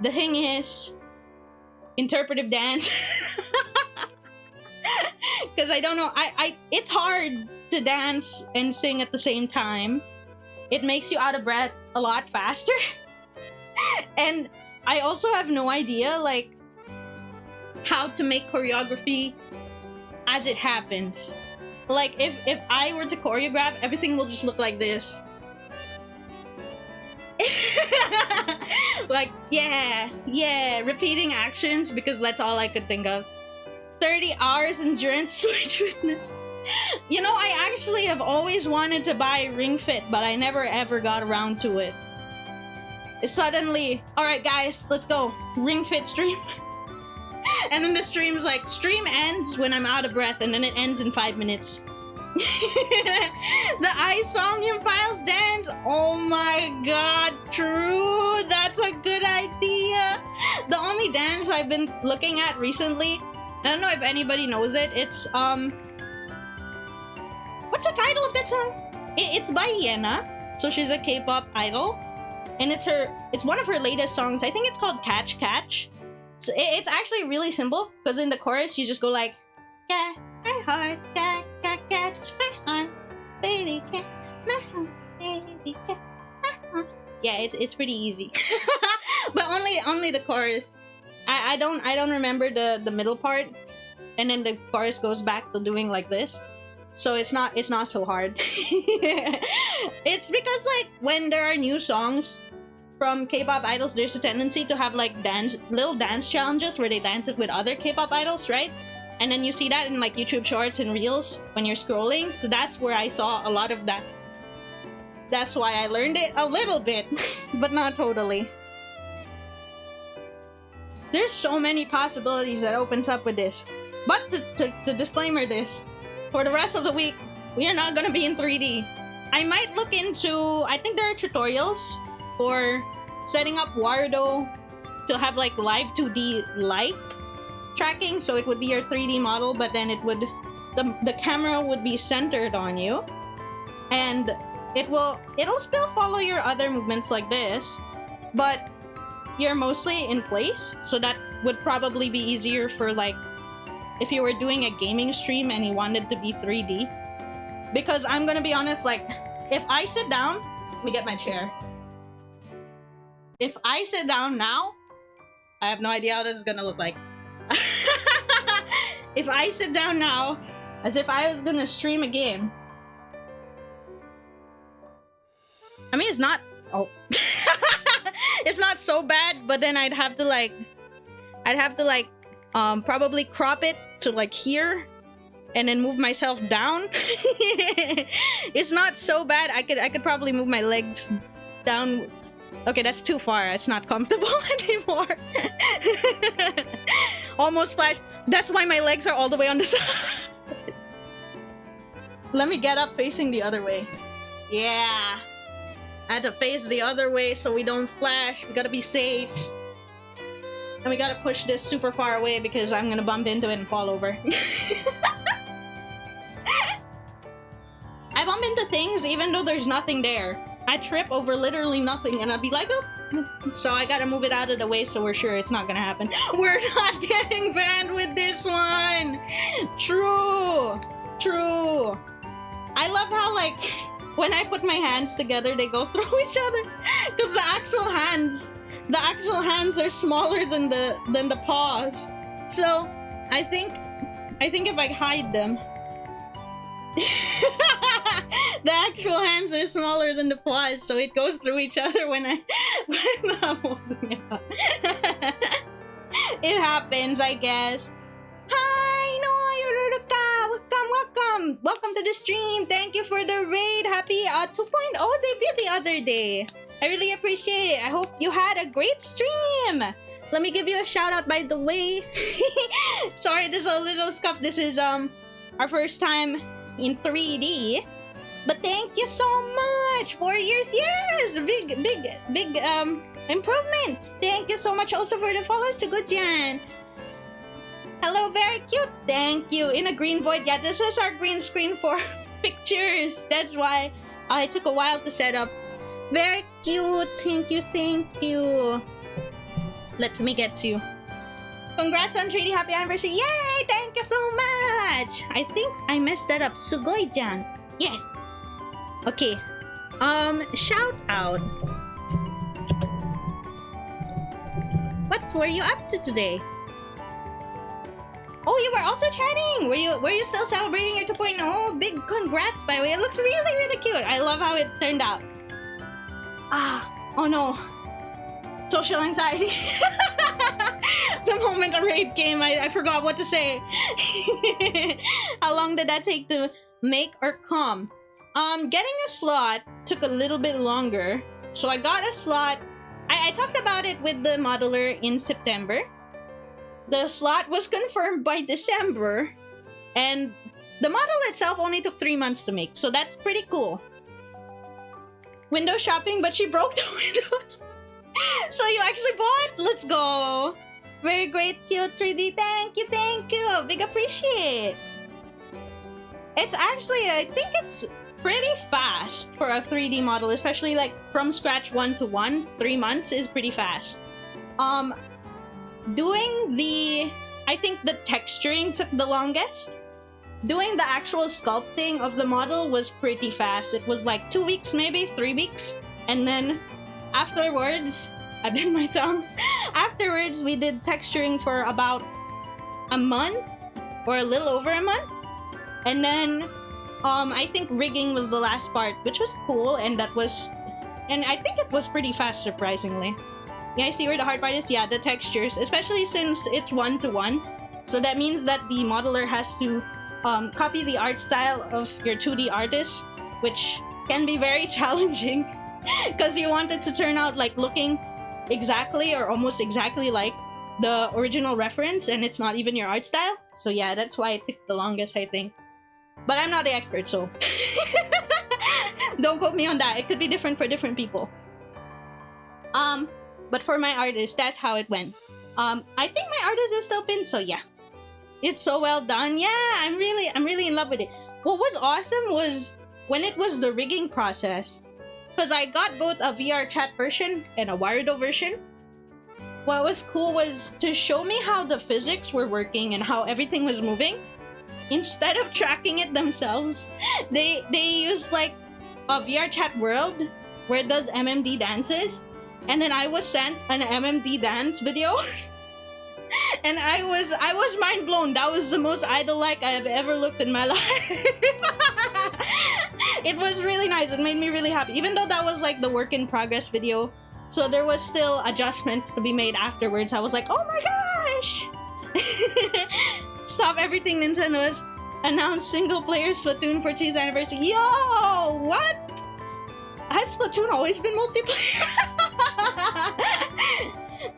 The thing is, interpretive dance. Because I don't know, it's hard to dance and sing at the same time. It makes you out of breath a lot faster. And I also have no idea, like, how to make choreography as it happens. Like, if I were to choreograph, everything will just look like this. Like, yeah, repeating actions because that's all I could think of. 30 hours endurance switch fitness. You know, I actually have always wanted to buy Ring Fit, but I never ever got around to it. Suddenly, alright guys, let's go. Ring Fit stream. And then the stream's like, stream ends when I'm out of breath, and then it ends in 5 minutes. The Isomnium Files dance. Oh my god, true. That's a good idea. The only dance I've been looking at recently, I don't know if anybody knows it. It's what's the title of that song? It's by Yena. So she's a K-pop idol, and it's one of her latest songs. I think it's called Catch Catch. So it's actually really simple because in the chorus you just go like, catch my heart, catch my heart, baby, catch my heart, baby, catch my heart. Yeah, it's pretty easy. But only the chorus. I don't remember the middle part, and then the chorus goes back to doing like this. So it's not so hard. It's because like when there are new songs from K-pop idols, there's a tendency to have like little dance challenges where they dance it with other K-pop idols, right? And then you see that in like YouTube shorts and reels when you're scrolling. So that's where I saw a lot of that. That's why I learned it a little bit, but not totally. There's so many possibilities that opens up with this. But to disclaimer this, for the rest of the week, we are not gonna be in 3D. I might look into, I think there are tutorials for setting up Wardo to have like live 2D like tracking, so it would be your 3D model, but then it would, the camera would be centered on you, and it'll still follow your other movements like this, but you're mostly in place, so that would probably be easier for like if you were doing a gaming stream and you wanted to be 3D. Because I'm gonna be honest, like if I sit down, let me get my chair. If I sit down now, I have no idea how this is gonna look like. If I sit down now, as if I was gonna stream a game. I mean, it's not, oh. It's not so bad, but then I'd have to like probably crop it to like here and then move myself down. It's not so bad. I could probably move my legs down. Okay, that's too far. It's not comfortable anymore. Almost flash. That's why my legs are all the way on the side. Let me get up facing the other way. Yeah. I had to face the other way so we don't flash. We gotta be safe. And we gotta push this super far away because I'm gonna bump into it and fall over. I bump into things even though there's nothing there. I trip over literally nothing and I'd be like, oh. So I gotta move it out of the way so we're sure it's not gonna happen. We're not getting banned with this one! True! True! I love how, like, when I put my hands together, they go through each other. Because the actual hands are smaller than the paws. So I think if I hide them, the actual hands are smaller than the paws, so it goes through each other when I'm holding it up. It happens, I guess. Hi, welcome to the stream. Thank you for the raid. Happy 2.0 debut the other day. I really appreciate it. I hope you had a great stream. Let me give you a shout out, by the way. Sorry, this is a little scuff. This is our first time in 3D. But thank you so much. 4 years, yes, big improvements. Thank you so much also for the follows to Gujan. Hello, very cute. Thank you. In a green void. Yeah, this is our green screen for pictures. That's why it took a while to set up. Very cute. Thank you, thank you. Let me get to you. Congrats on 3D. Happy anniversary. Yay! Thank you so much. I think I messed that up. Sugoi-chan. Yes. Okay. Shout out. What were you up to today? Oh, you were also chatting. Were you still celebrating your 2.0? Big congrats, by the way. It looks really, really cute. I love how it turned out. Oh no. Social anxiety. The moment a raid came, I forgot what to say. How long did that take to make or come? Getting a slot took a little bit longer. So I got a slot. I talked about it with the modeler in September. The slot was confirmed by December. And the model itself only took 3 months to make. So that's pretty cool. Window shopping, but she broke the windows. So you actually bought? Let's go. Very great, cute 3D. Thank you, thank you. Big appreciate. It's actually, I think it's pretty fast for a 3D model, especially like from scratch 1 to 1. 3 months is pretty fast. Doing I think the texturing took the longest. Doing the actual sculpting of the model was pretty fast. It was like 2 weeks, maybe 3 weeks. And then afterwards, I bit my tongue. Afterwards, we did texturing for about a month or a little over a month. And then I think rigging was the last part, which was cool, and I think it was pretty fast, surprisingly. Yeah, I see where the hard part is. Yeah, the textures, especially since it's 1-to-1. So that means that the modeler has to copy the art style of your 2D artist, which can be very challenging because you want it to turn out like looking exactly or almost exactly like the original reference, and it's not even your art style. So yeah, that's why it takes the longest, I think. But I'm not the expert, so don't quote me on that. It could be different for different people. But for my artist, that's how it went. I think my artist is still pinned, so yeah. It's so well done. Yeah, I'm really in love with it. What was awesome was when it was the rigging process, because I got both a VR chat version and a Warudo version. What was cool was to show me how the physics were working and how everything was moving. Instead of tracking it themselves, they used like a VR chat world where it does MMD dances, and then I was sent an MMD dance video. And I was mind blown. That was the most idol-like I have ever looked in my life. It was really nice. It made me really happy. Even though that was like the work in progress video, so there was still adjustments to be made afterwards. I was like, oh my gosh! Stop everything, Nintendo's announced single-player Splatoon for 2's anniversary. Yo, what? Has Splatoon always been multiplayer?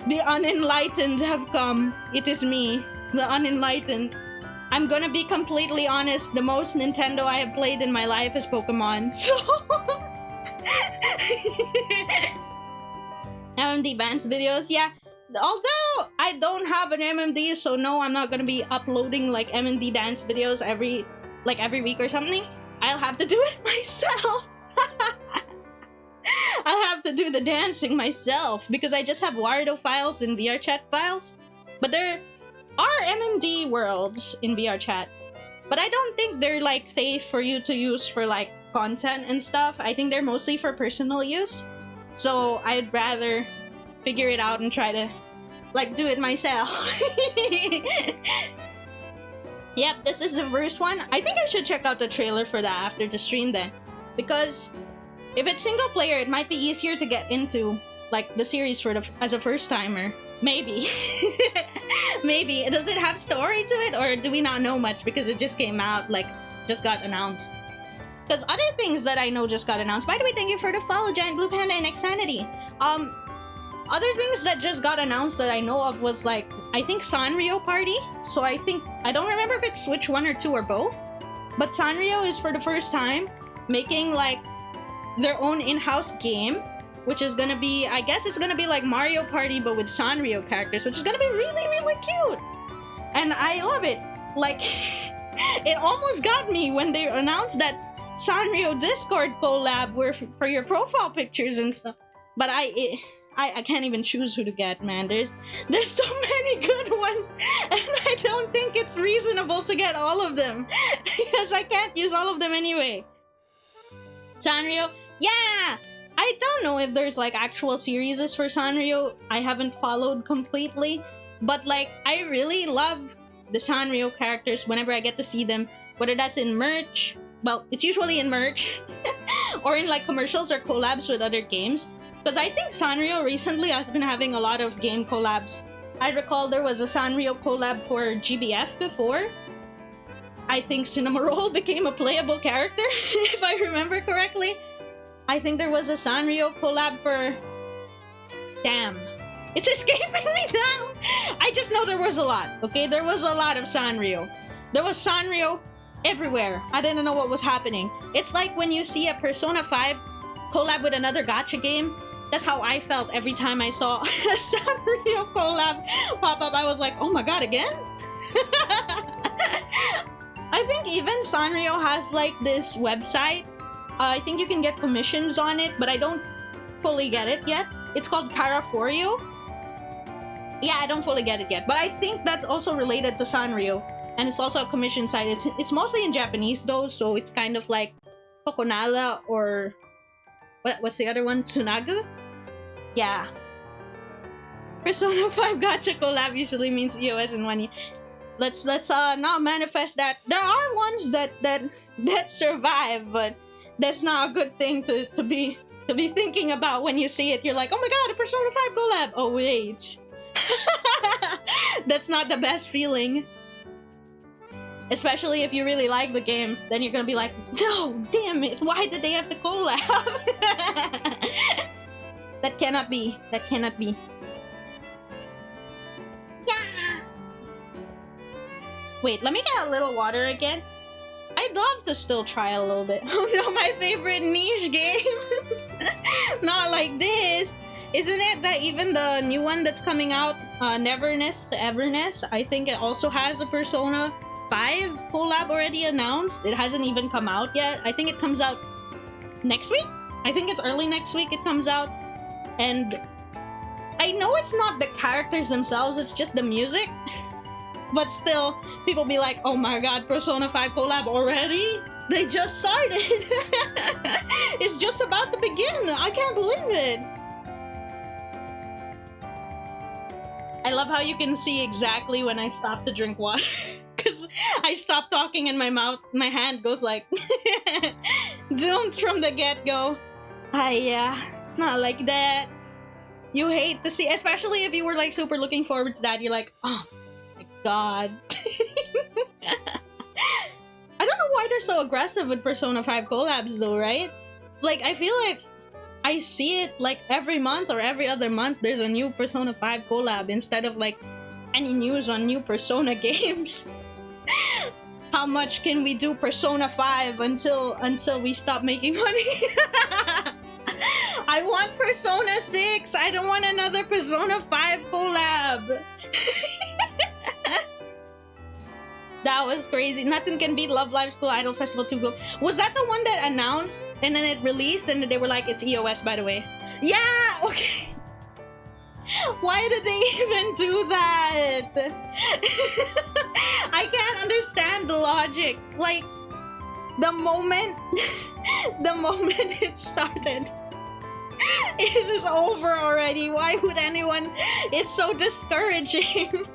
The unenlightened have come. It is me, the unenlightened. I'm gonna be completely honest. The most Nintendo I have played in my life is Pokemon. So MMD Vance videos, yeah. although I don't have an MMD, so no, I'm not gonna be uploading like MMD dance videos every week or something. I'll have to do it myself. I'll have to do the dancing myself because I just have Wardo files and VRChat files. But there are MMD worlds in VRChat. But I don't think they're like safe for you to use for like content and stuff. I think they're mostly for personal use. So I'd rather figure it out and try to like do it myself. Yep, this is the first one. I think I should check out the trailer for that after the stream then. Because if it's single player, it might be easier to get into like the series for as a first timer. Maybe. Maybe. Does it have story to it, or do we not know much because it just came out, like, just got announced? Because other things that I know just got announced. By the way, thank you for the follow, Giant Blue Panda and Xanity. Other things that just got announced that I know of was like, I think Sanrio Party. So I don't remember if it's Switch 1 or 2 or both. But Sanrio is for the first time making like their own in-house game, which is gonna be, I guess it's gonna be like Mario Party but with Sanrio characters, which is gonna be really, really cute. And I love it. Like, it almost got me when they announced that Sanrio Discord collab were for your profile pictures and stuff. But I can't even choose who to get, man. There's so many good ones, and I don't think it's reasonable to get all of them because I can't use all of them anyway. Sanrio, yeah! I don't know if there's like actual series for Sanrio. I haven't followed completely, but like I really love the Sanrio characters whenever I get to see them, whether that's in merch. Well, it's usually in merch or in like commercials or collabs with other games. Because I think Sanrio recently has been having a lot of game collabs. I recall there was a Sanrio collab for GBF before. I think Cinnamoroll became a playable character, if I remember correctly. I think there was a Sanrio collab for... Damn. It's escaping me now! I just know there was a lot, okay? There was a lot of Sanrio. There was Sanrio everywhere. I didn't know what was happening. It's like when you see a Persona 5 collab with another gacha game. That's how I felt every time I saw a Sanrio collab pop up. I was like, oh my god, again? I think even Sanrio has like this website. I think you can get commissions on it, but I don't fully get it yet. It's called Cara For You. Yeah, I don't fully get it yet, but I think that's also related to Sanrio. And it's also a commission site. It's mostly in Japanese though, so it's kind of like Tokonala or... What's the other one? Tsunagu? Yeah. Persona 5 gacha collab usually means EOS in 1 year. Let's not manifest that. There are ones that survive, but that's not a good thing to be thinking about when you see it. You're like, oh my god, a Persona 5 collab! Oh wait. That's not the best feeling. Especially if you really like the game, then you're gonna be like, no, damn it, why did they have to collab? That cannot be. That cannot be. Yeah. Wait, let me get a little water again. I'd love to still try a little bit. Oh no, my favorite niche game. Not like this. Isn't it that even the new one that's coming out, Neverness to Everness, I think it also has a Persona 5 collab already announced. It hasn't even come out yet. I think it comes out next week. I think it's early next week it comes out. And I know it's not the characters themselves, it's just the music. But still, people be like, oh my god, Persona 5 collab already? They just started. It's just about to begin. I can't believe it. I love how you can see exactly when I stop to drink water. Because I stop talking and my hand goes like doomed from the get-go. Not like that. You hate to see, especially if you were like super looking forward to that. You're like, oh my god. I don't know why they're so aggressive with Persona 5 collabs though, right? Like, I feel like I see it like every month or every other month there's a new Persona 5 collab instead of like any news on new Persona games. How much can we do Persona 5 until we stop making money? I want Persona 6. I don't want another Persona 5 collab. That was crazy. Nothing can beat Love Live School Idol Festival 2 Globe. Was that the one that announced and then it released and then they were like, it's EOS, by the way? Yeah, okay. Why did they even do that? I can't understand the logic. Like, the moment it started, it is over already. Why would anyone? It's so discouraging.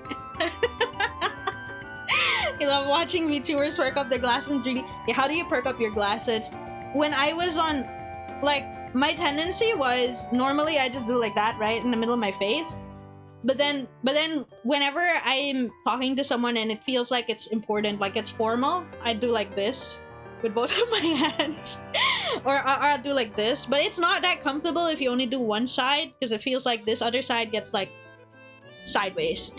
I love watching VTubers perk up their glasses in 3D. Yeah, how do you perk up your glasses? When I was on, like, my tendency was normally I just do like that, right, in the middle of my face. But then whenever I'm talking to someone and it feels like it's important, like it's formal, I do like this with both of my hands. or I'll do like this. But it's not that comfortable if you only do one side because it feels like this other side gets like sideways.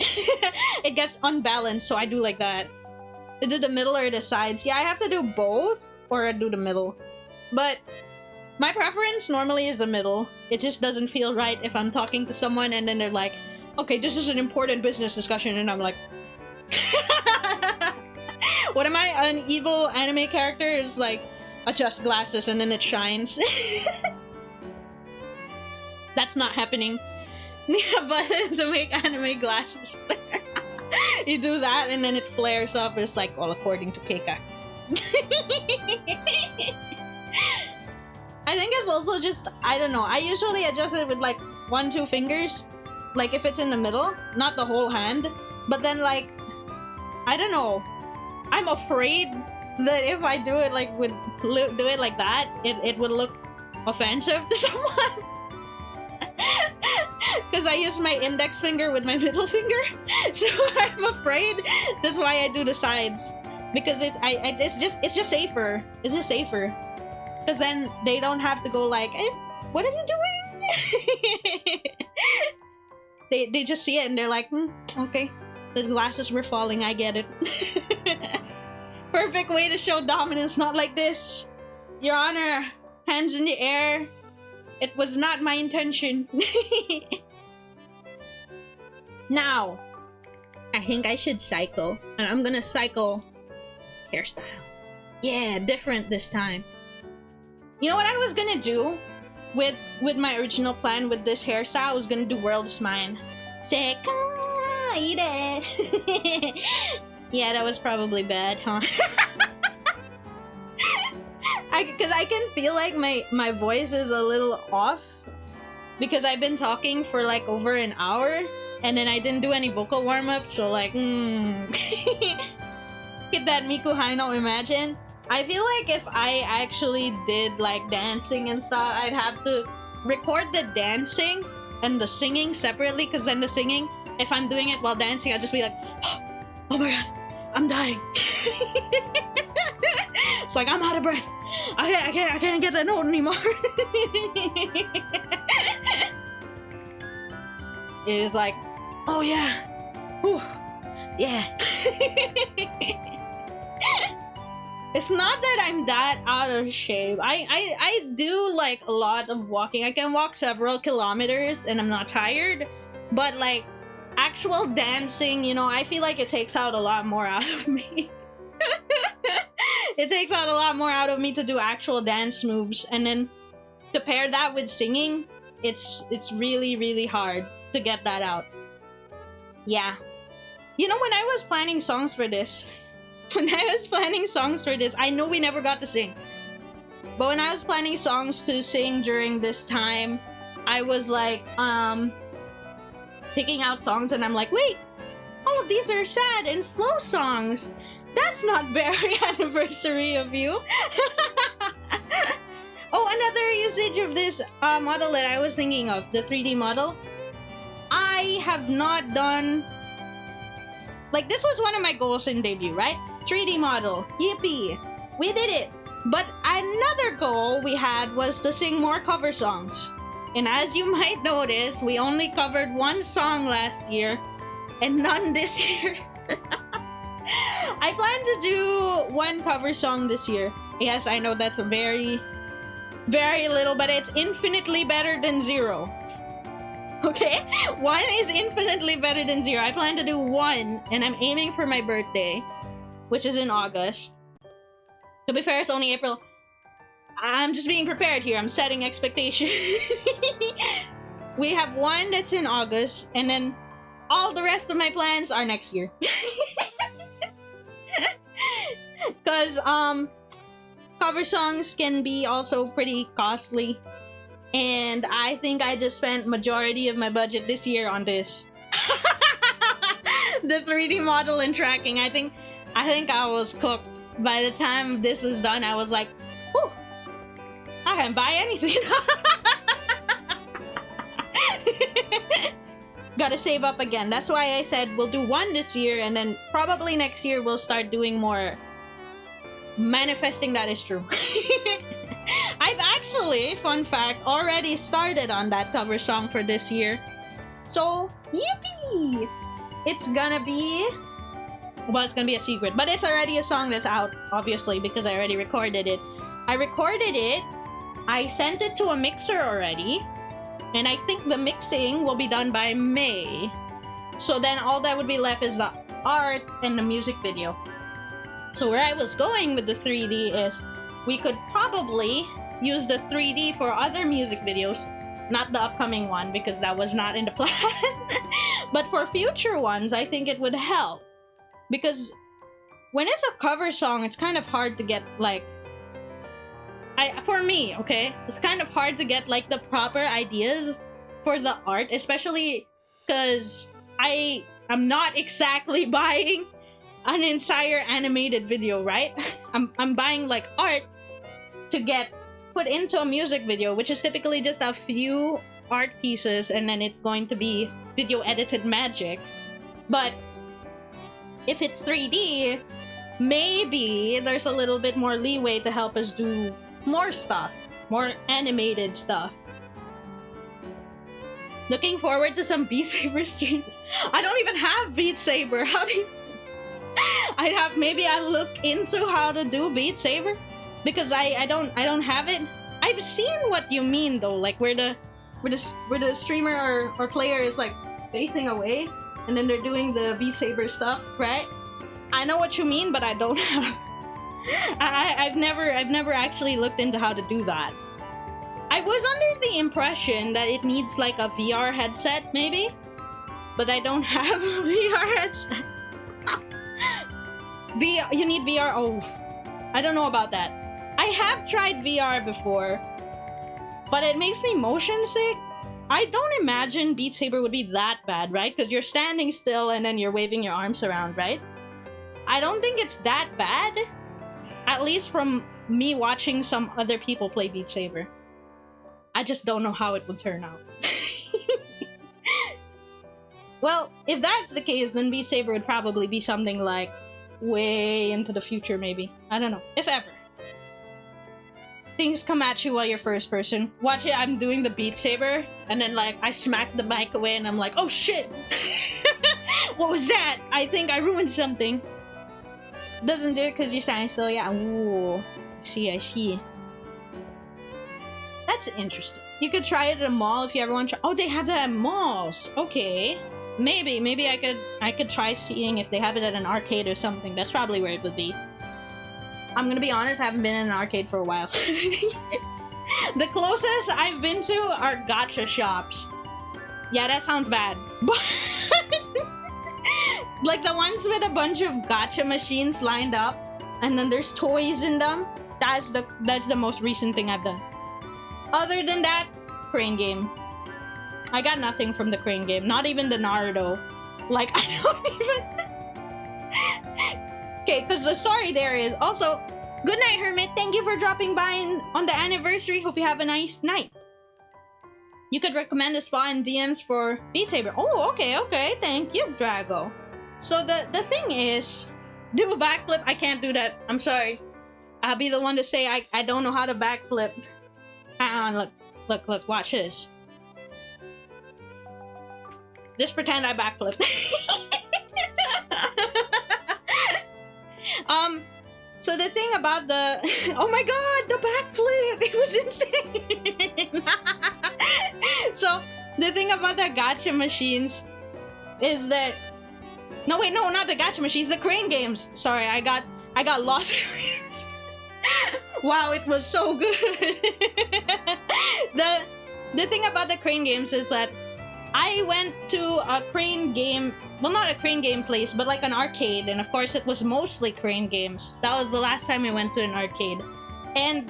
It gets unbalanced, so I do like that. I do the middle or the sides. Yeah, I have to do both or I do the middle. But my preference normally is the middle. It just doesn't feel right if I'm talking to someone and then they're like, okay, this is an important business discussion, and I'm like, what am I? An evil anime character is like, adjust glasses and then it shines. That's not happening. Buttons to make anime glasses flare. You do that and then it flares up. It's like all according to Keika. I think it's also just, I don't know, I usually adjust it with like 1-2 fingers, like if it's in the middle, not the whole hand. But then like, I don't know, I'm afraid that if I do it like do it like that, it would look offensive to someone. Because I use my index finger with my middle finger, so I'm afraid. That's why I do the sides, because it's just safer. It's just safer, because then they don't have to go like, eh, what are you doing? they just see it and they're like, okay, the glasses were falling. I get it. Perfect way to show dominance. Not like this, Your Honor. Hands in the air. It was not my intention. Now, I think I should cycle. And I'm gonna cycle hairstyle. Yeah, different this time. You know what I was gonna do with my original plan with this hairstyle? I was gonna do World is Mine. Sekai. Yeah, that was probably bad, huh? Because I can feel like my voice is a little off because I've been talking for like over an hour and then I didn't do any vocal warm-up, so like, Get that Miku Haino, imagine. I feel like if I actually did like dancing and stuff, I'd have to record the dancing and the singing separately, because then the singing, if I'm doing it while dancing, I'd just be like, oh my god, I'm dying. It's like, I'm out of breath. I can't get that note anymore. It is like, oh yeah. Whew. Yeah. It's not that I'm that out of shape. I do like a lot of walking. I can walk several kilometers and I'm not tired. But like actual dancing, you know, I feel like it takes out a lot more out of me. It takes out a lot more out of me to do actual dance moves, and then to pair that with singing, it's really, really hard to get that out. Yeah. You know, when I was planning songs for this, I know we never got to sing. But when I was planning songs to sing during this time, I was like, picking out songs, and I'm like, wait, all of these are sad and slow songs. That's not very anniversary of you. Oh, another usage of this model that I was thinking of, the 3D model. I have not done... Like, this was one of my goals in debut, right? 3D model. Yippee! We did it! But another goal we had was to sing more cover songs. And as you might notice, we only covered one song last year and none this year. I plan to do one cover song this year. Yes, I know that's a very Very little, but it's infinitely better than 0. Okay? 1 is infinitely better than 0. I plan to do 1, and I'm aiming for my birthday, which is in August. To be fair, it's only April. I'm just being prepared here. I'm setting expectation. We have 1 that's in August, and then all the rest of my plans are next year. Because, cover songs can be also pretty costly. And I think I just spent majority of my budget this year on this. The 3D model and tracking. I think I was cooked. By the time this was done, I was like, whew, I can't buy anything. Gotta save up again. That's why I said we'll do 1 this year, and then probably next year we'll start doing more. Manifesting that is true. I've actually, fun fact, already started on that cover song for this year. So, yippee! It's gonna be... Well, it's gonna be a secret, but it's already a song that's out, obviously, because I already recorded it. I recorded it, I sent it to a mixer already, and I think the mixing will be done by May. So then all that would be left is the art and the music video. So where I was going with the 3D is we could probably use the 3D for other music videos, not the upcoming one because that was not in the plan. But for future ones, I think it would help. Because when it's a cover song, it's kind of hard to get like... for me, okay? It's kind of hard to get like the proper ideas for the art, especially because I'm not exactly buying an entire animated video, right? I'm buying like art to get put into a music video, which is typically just a few art pieces and then it's going to be video edited magic. But if it's 3D, maybe there's a little bit more leeway to help us do more stuff, more animated stuff. Looking forward to some Beat Saber stream. I don't even have Beat Saber. How do you... maybe I'll look into how to do Beat Saber because I don't have it. I've seen what you mean though, like where the streamer or player is like facing away and then they're doing the Beat Saber stuff, right? I know what you mean, but I don't have. I've never actually looked into how to do that. I was under the impression that it needs like a VR headset, maybe, but I don't have a VR headset. You need VR? Oh, I don't know about that. I have tried VR before, but it makes me motion sick. I don't imagine Beat Saber would be that bad, right? Because you're standing still and then you're waving your arms around, right? I don't think it's that bad. At least from me watching some other people play Beat Saber. I just don't know how it would turn out. Well, if that's the case, then Beat Saber would probably be something like way into the future, maybe. I don't know. If ever. Things come at you while you're first person. Watch it, I'm doing the Beat Saber, and then like I smack the mic away and I'm like, oh shit! What was that? I think I ruined something. Doesn't do it because you're standing still, yeah. Ooh. I see. That's interesting. You could try it at a mall if you ever want to try. Oh, they have that at malls. Okay. Maybe I could try seeing if they have it at an arcade or something. That's probably where it would be. I'm gonna be honest, I haven't been in an arcade for a while. The closest I've been to are gacha shops. Yeah, that sounds bad. Like the ones with a bunch of gacha machines lined up and then there's toys in them. That's the most recent thing I've done. Other than that, crane game. I got nothing from the crane game. Not even the Naruto. Like, I don't even... Okay, because the story there is also... Good night, Hermit. Thank you for dropping by on the anniversary. Hope you have a nice night. You could recommend a spot in DMs for Beat Saber. Oh, okay. Thank you, Drago. So the thing is... Do a backflip. I can't do that. I'm sorry. I'll be the one to say I don't know how to backflip. Hang on, look, watch this. Just pretend I backflip. So the thing about the oh my god, the backflip! It was insane. So the thing about the gacha machines is that no wait, no, not the gacha machines, the crane games. Sorry, I got lost. Wow, it was so good. The thing about the crane games is that I went to a crane game, well, not a crane game place, but like an arcade, and of course it was mostly crane games. That was the last time I went to an arcade. And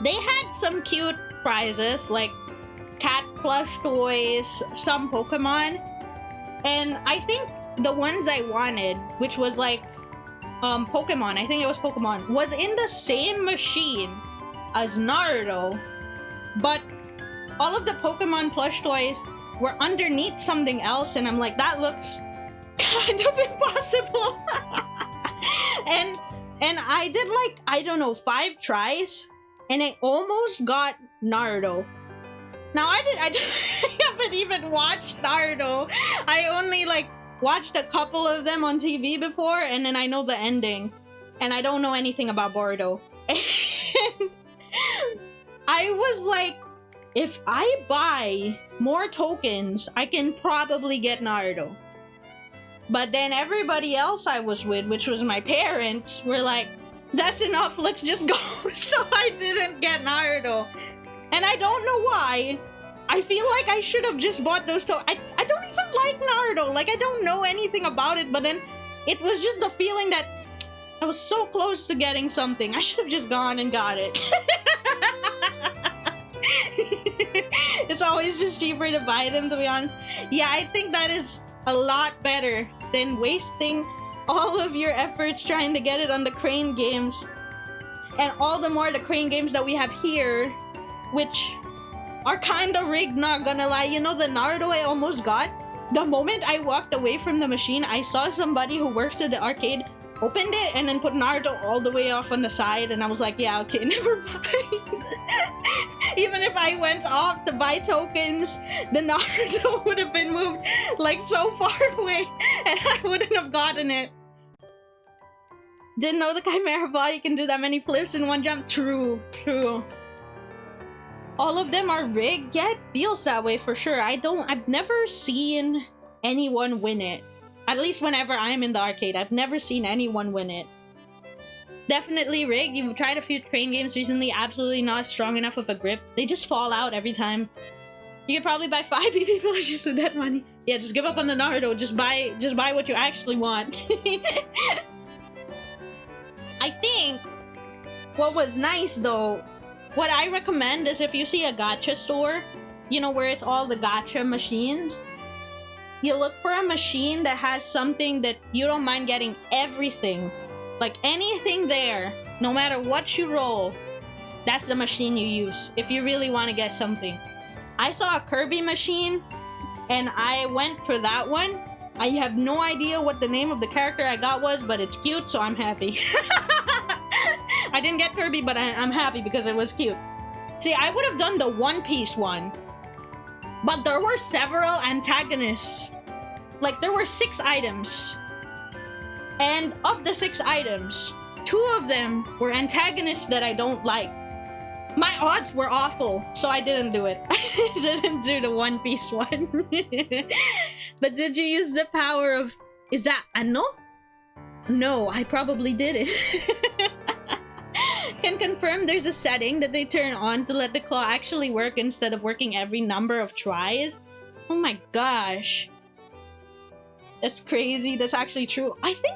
they had some cute prizes, like cat plush toys, some Pokemon, and I think the ones I wanted, which was like Pokemon, I think it was Pokemon, was in the same machine as Naruto, but all of the Pokemon plush toys were underneath something else, and I'm like, that looks kind of impossible. and I did like, I don't know, 5 tries, and I almost got Naruto. Now I haven't even watched Naruto. I only like watched a couple of them on TV before, and then I know the ending, and I don't know anything about Boruto. And I was like, if I buy more tokens, I can probably get Naruto. But then everybody else I was with, which was my parents, were like, that's enough, let's just go. So I didn't get Naruto. And I don't know why. I feel like I should have just bought those tokens. I don't even like Naruto. Like, I don't know anything about it, but then it was just the feeling that I was so close to getting something. I should have just gone and got it. It's always just cheaper to buy them, to be honest. Yeah, I think that is a lot better than wasting all of your efforts trying to get it on the crane games. And all the more the crane games that we have here, which are kind of rigged, not gonna lie. You know, the Naruto I almost got? The moment I walked away from the machine, I saw somebody who works at the arcade opened it and then put Naruto all the way off on the side, and I was like, yeah, okay, never mind. Even if I went off to buy tokens, the Naruto would have been moved like so far away and I wouldn't have gotten it. Didn't know the Chimera body can do that many flips in one jump. True, true. All of them are rigged? Yeah, it feels that way for sure. I've never seen anyone win it. At least whenever I'm in the arcade, I've never seen anyone win it. Definitely rigged. You've tried a few train games recently, absolutely not strong enough of a grip. They just fall out every time. You could probably buy 5 EV plushies with that money. Yeah, just give up on the Naruto. Just buy what you actually want. I think what was nice though, what I recommend is if you see a gacha store, you know, where it's all the gacha machines, you look for a machine that has something that you don't mind getting everything. Like anything there, no matter what you roll, that's the machine you use if you really want to get something. I saw a Kirby machine and I went for that one. I have no idea what the name of the character I got was, but it's cute, so I'm happy. I didn't get Kirby, but I'm happy because it was cute. See, I would have done the One Piece one, but there were several antagonists. Like, there were 6 items. And of the 6 items, 2 of them were antagonists that I don't like. My odds were awful, so I didn't do it. I didn't do the One Piece one. But did you use the power of... Is that Ano? No, I probably did it. Can confirm there's a setting that they turn on to let the claw actually work instead of working every number of tries. Oh my gosh. That's crazy. That's actually true. I think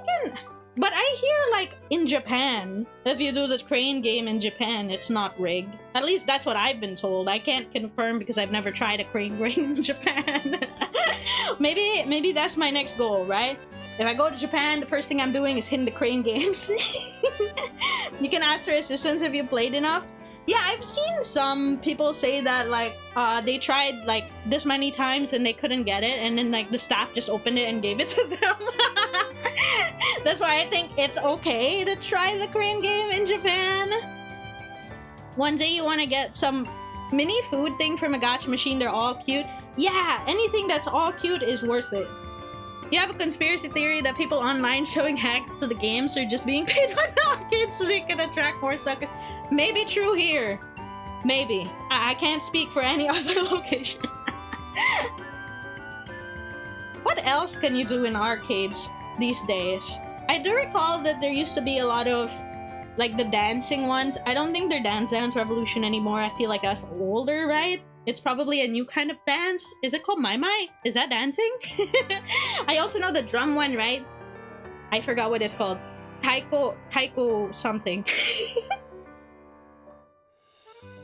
but I hear like in Japan, if you do the crane game in Japan, it's not rigged. At least that's what I've been told. I can't confirm because I've never tried a crane game in Japan. Maybe that's my next goal, right? If I go to Japan, the first thing I'm doing is hitting the crane games. You can ask for assistance if you played enough. Yeah, I've seen some people say that like they tried like this many times and they couldn't get it, and then like the staff just opened it and gave it to them. That's why I think it's okay to try the crane game in Japan. One day you want to get some mini food thing from a gacha machine. They're all cute. Yeah, anything that's all cute is worth it. You have a conspiracy theory that people online showing hacks to the games are just being paid by the arcade. kids so they can attract more suckers. Maybe true here. Maybe. I can't speak for any other location. What else can you do in arcades these days? I do recall that there used to be a lot of like the dancing ones. I don't think they're Dance Dance Revolution anymore. I feel like that's older, right? It's probably a new kind of dance. Is it called Mai Mai? Is that dancing? I also know the drum one, right? I forgot what it's called. Taiko something.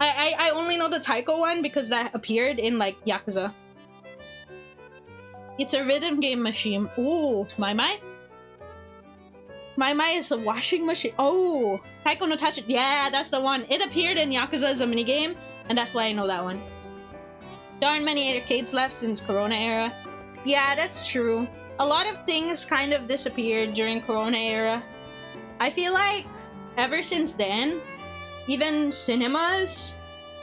I only know the Taiko one because that appeared in like Yakuza. It's a rhythm game machine. Ooh, Mai Mai? Mai Mai is a washing machine. Oh, Taiko no Tachi. Yeah, that's the one. It appeared in Yakuza as a minigame, and that's why I know that one. There aren't many arcades left since Corona era. Yeah, that's true. A lot of things kind of disappeared during Corona era. I feel like ever since then, even cinemas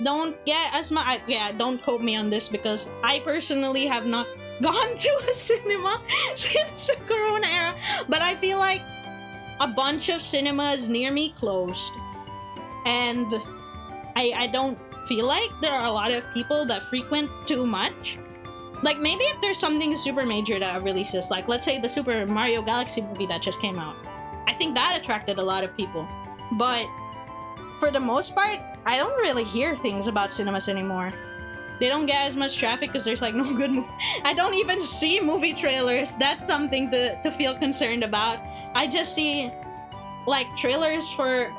don't get as much. Yeah, don't quote me on this because I personally have not gone to a cinema since the Corona era. But I feel like a bunch of cinemas near me closed. And I don't feel like there are a lot of people that frequent too much. Like maybe if there's something super major that releases, like let's say the Super Mario Galaxy movie that just came out. I think that attracted a lot of people. But for the most part, I don't really hear things about cinemas anymore. They don't get as much traffic because there's like no good I don't even see movie trailers. That's something to feel concerned about. I just see like trailers for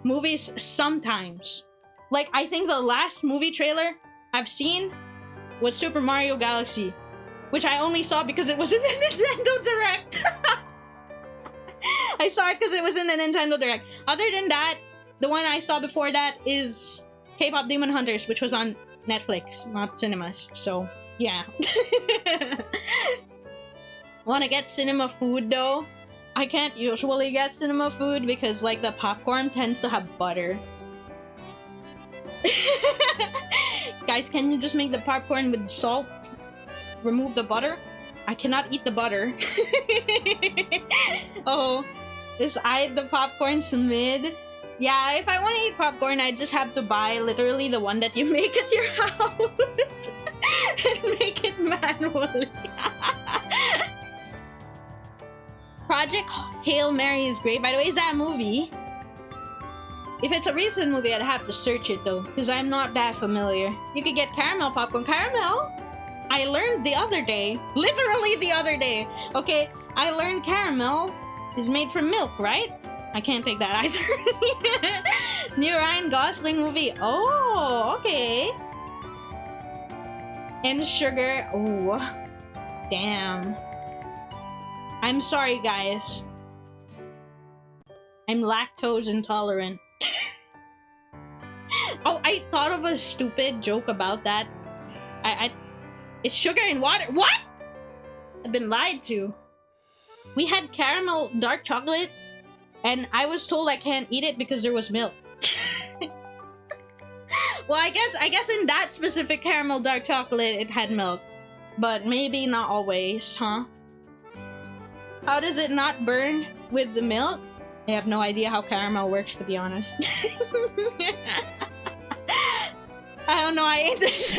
movies sometimes. Like I think the last movie trailer I've seen was Super Mario Galaxy, which I only saw because it was in the Nintendo Direct. I saw it because it was in the Nintendo Direct. Other than that, the one I saw before that is K-Pop Demon Hunters, which was on Netflix, not cinemas. So, yeah. Wanna get cinema food though? I can't usually get cinema food because like the popcorn tends to have butter. Guys, can you just make the popcorn with salt? Remove the butter? I cannot eat the butter. Oh, is I the popcorn mid? Yeah, if I want to eat popcorn, I just have to buy literally the one that you make at your house and make it manually. Project Hail Mary is great. By the way, is that a movie? If it's a recent movie, I'd have to search it though, because I'm not that familiar. You could get caramel popcorn. Caramel? I learned the other day, literally the other day, okay? I learned caramel is made from milk, right? I can't take that either. New Ryan Gosling movie. Oh, okay. And sugar. Oh, damn. I'm sorry, guys. I'm lactose intolerant. Oh, I thought of a stupid joke about that. It's sugar and water. What? I've been lied to. We had caramel dark chocolate, and I was told I can't eat it because there was milk. Well, I guess in that specific caramel dark chocolate, it had milk, but maybe not always, huh? How does it not burn with the milk? I have no idea how caramel works, to be honest. I don't know. I ate this.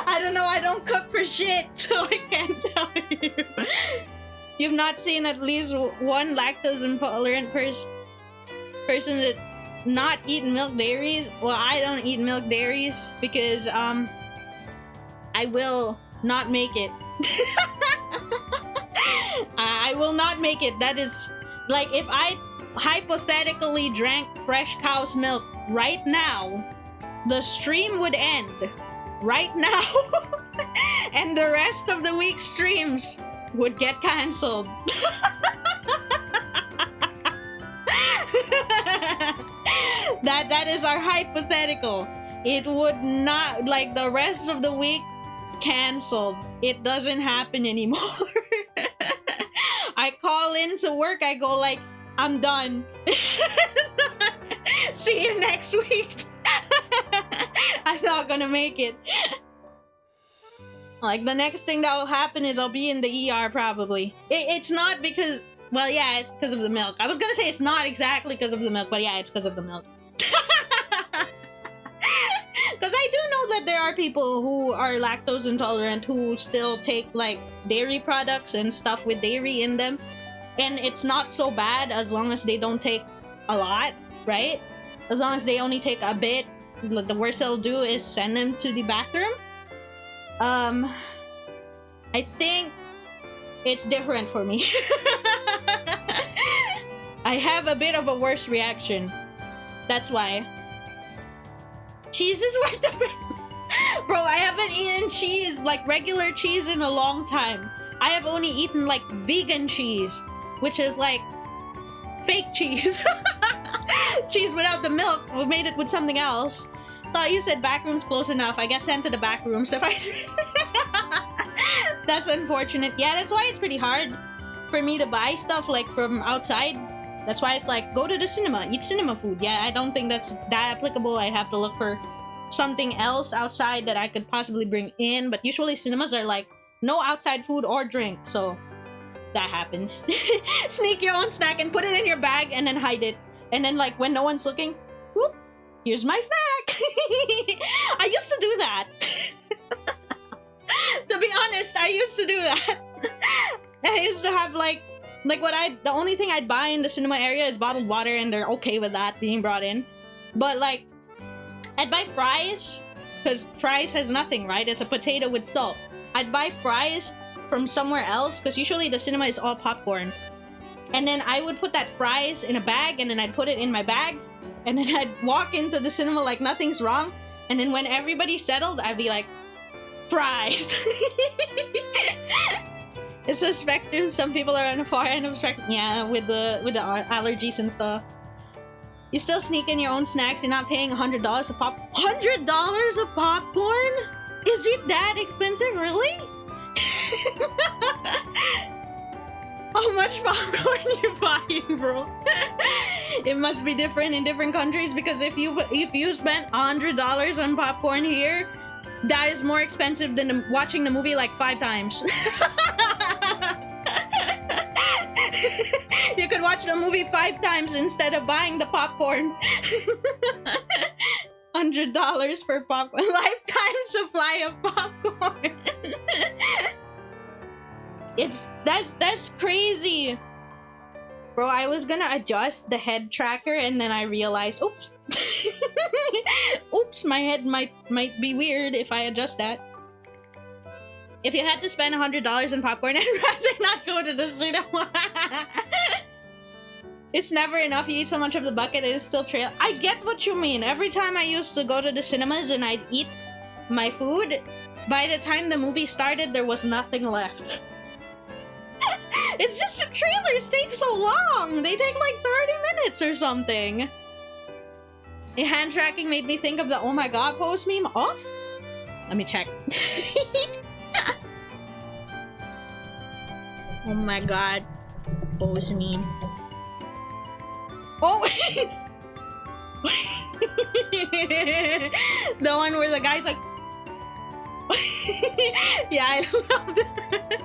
I don't know. I don't cook for shit, so I can't tell you. You've not seen at least one lactose intolerant person that not eat milk dairies? Well, I don't eat milk dairies because I will not make it. I will not make it. That is like if I hypothetically drank fresh cow's milk right now, the stream would end right now and the rest of the week's streams would get cancelled. That is our hypothetical. It would not, like, the rest of the week canceled. It doesn't happen anymore. I call into work, I go like, I'm done. See you next week. I'm not gonna make it. Like, the next thing that will happen is I'll be in the ER probably. It's not because Well, yeah, it's because of the milk. I was gonna say it's not exactly because of the milk, but yeah, it's because of the milk. Because I do know that there are people who are lactose intolerant who still take like dairy products and stuff with dairy in them. And it's not so bad as long as they don't take a lot, right? As long as they only take a bit, the worst they'll do is send them to the bathroom. I think it's different for me. I have a bit of a worse reaction. That's why. Cheese is worth the bro, I haven't eaten cheese, like regular cheese, in a long time. I have only eaten like vegan cheese, which is like fake cheese. Cheese without the milk. We made it with something else. Thought you said back room's close enough. I guess sent to the back room. So if I that's unfortunate. Yeah, that's why it's pretty hard for me to buy stuff like from outside. That's why it's like, go to the cinema, eat cinema food. Yeah, I don't think that's that applicable. I have to look for something else outside that I could possibly bring in. But usually cinemas are like, no outside food or drink. So that happens. Sneak your own snack and put it in your bag and then hide it. And then like when no one's looking, whoop, here's my snack. I used to do that. To be honest, I used to do that. I used to have like the only thing I'd buy in the cinema area is bottled water, and they're okay with that being brought in. But like, I'd buy fries, because fries has nothing, right? It's a potato with salt. I'd buy fries from somewhere else, because usually the cinema is all popcorn. And then I would put that fries in a bag, and then I'd put it in my bag, and then I'd walk into the cinema like nothing's wrong. And then when everybody's settled, I'd be like, fries. It's a spectrum. Some people are on the far end of the spectrum. Yeah, with the allergies and stuff. You still sneak in your own snacks. You're not paying $100 a pop. $100 a popcorn? Is it that expensive? Really? How much popcorn you buying, bro? It must be different in different countries, because if you spent $100 on popcorn here, that is more expensive than watching the movie like 5 times. You could watch the movie 5 times instead of buying the popcorn. $100 for popcorn. Lifetime supply of popcorn. That's crazy. Bro, I was gonna adjust the head tracker and then I realized, oops. Oops, my head might be weird if I adjust that. If you had to spend $100 on popcorn, I'd rather not go to the cinema. It's never enough. You eat so much of the bucket, it is still trail. I get what you mean. Every time I used to go to the cinemas and I'd eat my food, by the time the movie started, there was nothing left. It's just the trailers take so long. They take like 30 minutes or something. The hand tracking made me think of the oh my god pose meme. Oh, let me check. Oh my god pose meme. Oh. The one where the guy's like. Yeah, I love that.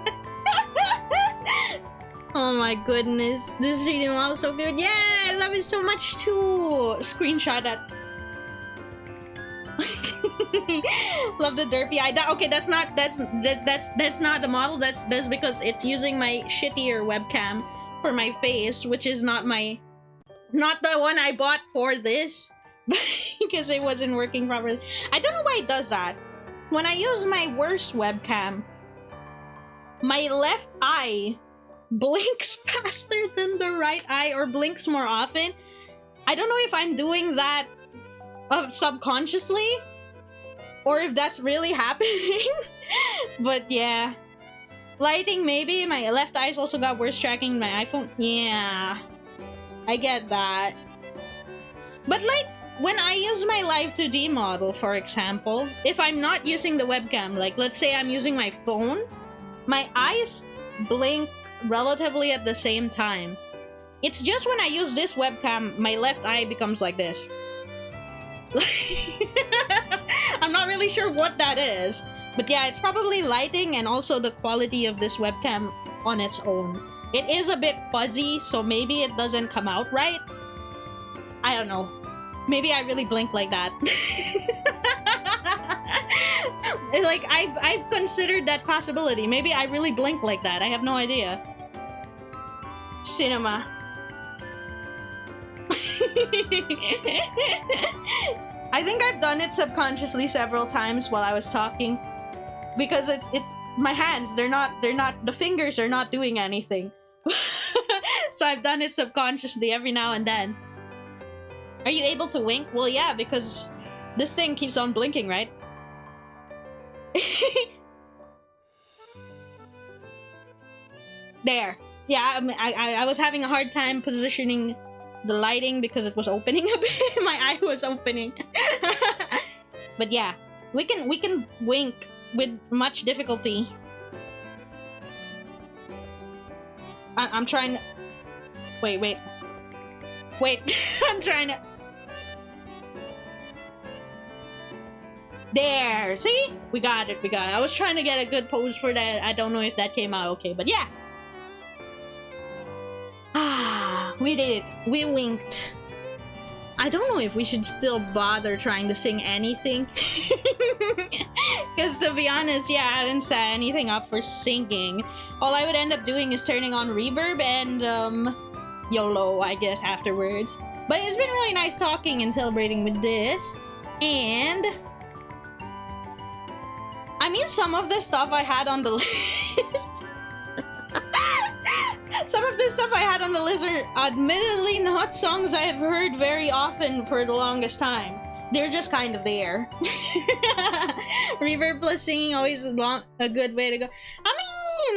Oh my goodness, this reading was so good. Yeah, I love it so much too. Screenshot that. Love the derpy eye. Okay, that's not the model. That's because it's using my shittier webcam for my face, which is not the one I bought for this, because it wasn't working properly. I don't know why it does that. When I use my worst webcam, my left eye blinks faster than the right eye, or blinks more often. I don't know if I'm doing that subconsciously or if that's really happening. But yeah, lighting maybe. My left eye's also got worse tracking than my iPhone. Yeah, I get that. But like when I use my Live 2D model, for example, if I'm not using the webcam, like let's say I'm using my phone, my eyes blink relatively at the same time. It's just when I use this webcam, my left eye becomes like this. I'm not really sure what that is, but yeah, it's probably lighting and also the quality of this webcam on its own. It is a bit fuzzy, so maybe it doesn't come out right. I don't know. Maybe I really blink like that. Like, I've considered that possibility. Maybe I really blink like that. I have no idea. Cinema. I think I've done it subconsciously several times while I was talking. Because it's my hands, the fingers are not doing anything. So I've done it subconsciously every now and then. Are you able to wink? Well, yeah, because this thing keeps on blinking, right? There. Yeah, I was having a hard time positioning the lighting because it was opening a bit. My eye was opening. But yeah, we can wink with much difficulty. I'm trying to... Wait. I'm trying to... There! See? We got it. I was trying to get a good pose for that. I don't know if that came out okay, but yeah! Ah, we did it. We winked. I don't know if we should still bother trying to sing anything. Because to be honest, yeah, I didn't set anything up for singing. All I would end up doing is turning on reverb and, YOLO, I guess, afterwards. But it's been really nice talking and celebrating with this. And... I mean, some of the stuff I had on the list... Some of the stuff I had on the list are admittedly not songs I've heard very often for the longest time. They're just kind of there. Reverb plus singing always a good way to go. I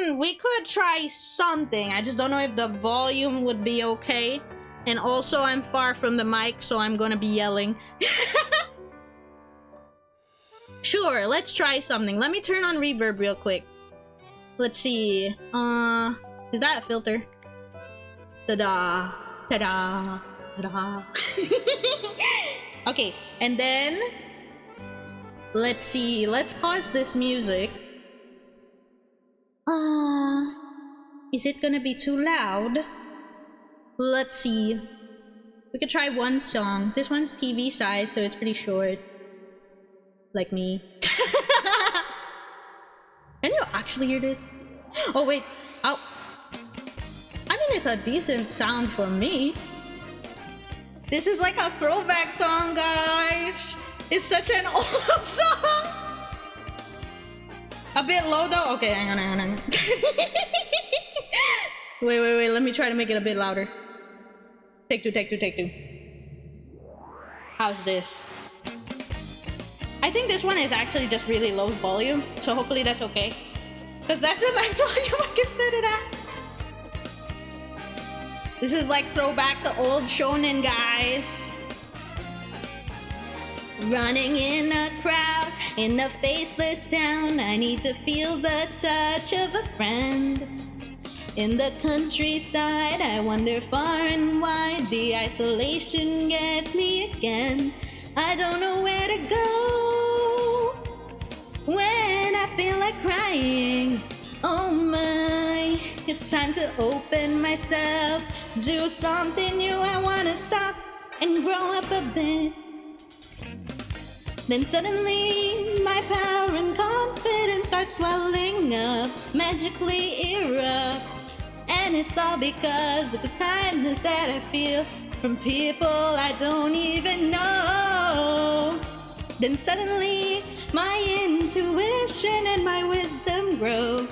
mean, we could try something. I just don't know if the volume would be okay. And also, I'm far from the mic, so I'm gonna be yelling. Sure, let's try something. Let me turn on reverb real quick. Let's see. Is that a filter? Ta-da! Ta-da! Ta-da! Okay, and then... Let's see. Let's pause this music. Is it gonna be too loud? Let's see. We could try one song. This one's TV size, so it's pretty short. Like me. Can you actually hear this? Oh, wait. Oh. I mean, it's a decent sound for me. This is like a throwback song, guys. It's such an old song. A bit low, though? Okay, hang on. Wait. Let me try to make it a bit louder. Take two. How's this? I think this one is actually just really low volume, so hopefully that's okay. Because that's the max volume I can set it at. This is like throwback to old shonen, guys. Running in a crowd, in a faceless town, I need to feel the touch of a friend. In the countryside, I wander far and wide, the isolation gets me again. I don't know where to go when I feel like crying. Oh my, it's time to open myself, do something new. I wanna stop and grow up a bit. Then suddenly my power and confidence start swelling up, magically erupt. And it's all because of the kindness that I feel from people I don't even know. Then suddenly my intuition and my wisdom grow.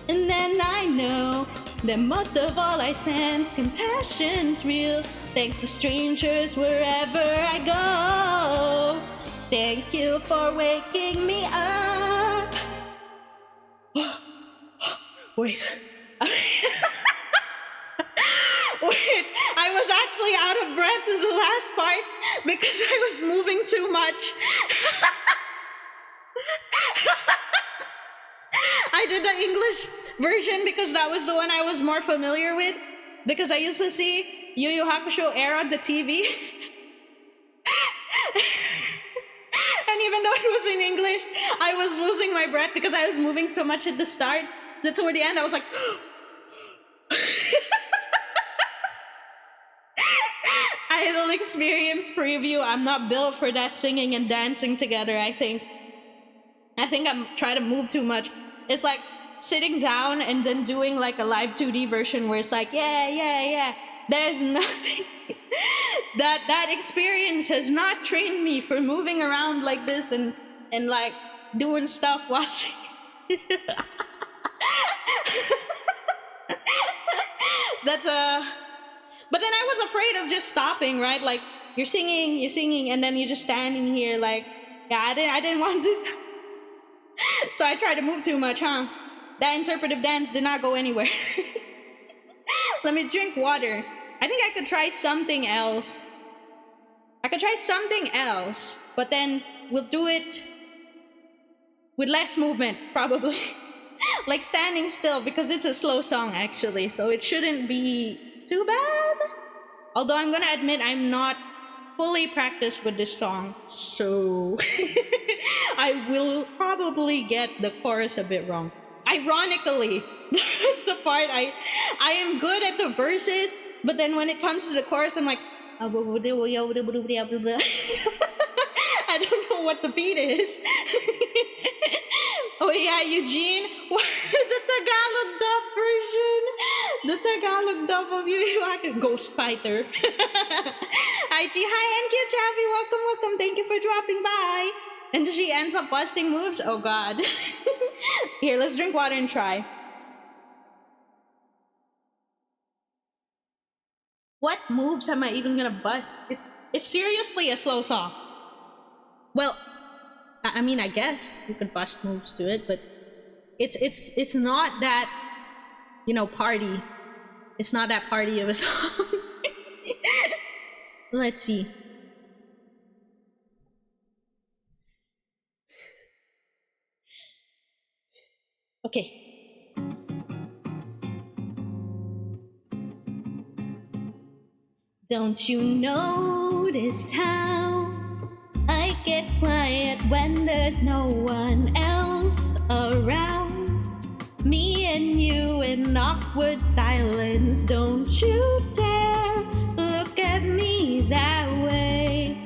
And then I know that most of all I sense compassion's real, thanks to strangers wherever I go. Thank you for waking me up. Wait. Wait, I was actually out of breath in the last part because I was moving too much. I did the English version because that was the one I was more familiar with, because I used to see Yu Yu Hakusho air on the TV. And even though it was in English, I was losing my breath because I was moving so much at the start that toward the end I was like Idol experience preview. I'm not built for that singing and dancing together. I think I'm trying to move too much. It's like sitting down and then doing like a live 2D version where it's like, yeah, yeah, yeah. There's nothing. That experience has not trained me for moving around like this and like doing stuff while singing. That's But then I was afraid of just stopping, right? Like you're singing, and then you're just standing here like, yeah, I didn't want to. So I tried to move too much, huh? That interpretive dance did not go anywhere. Let me drink water. I think I could try something else. But then we'll do it with less movement, probably. Like standing still, because it's a slow song actually, so it shouldn't be too bad. Although I'm gonna admit I'm not fully practiced with this song, so I will probably get the chorus a bit wrong. Ironically, that's the part I am good at the verses, but then when it comes to the chorus, I'm like, I don't know what the beat is. Oh yeah, Eugene, the Tagalog dub version, the Tagalog dub of you, Ghost Fighter. Hi Chi, hi NQ Chavi, welcome, thank you for dropping by. And she ends up busting moves. Oh god. Here, let's drink water and try. What moves am I even gonna bust? It's seriously a slow song. Well, I mean, I guess you could bust moves to it, but it's not that, you know, party. It's not that party of a song. Let's see. Okay. Don't you notice how I get quiet when there's no one else around? Me and you in awkward silence. Don't you dare look at me that way.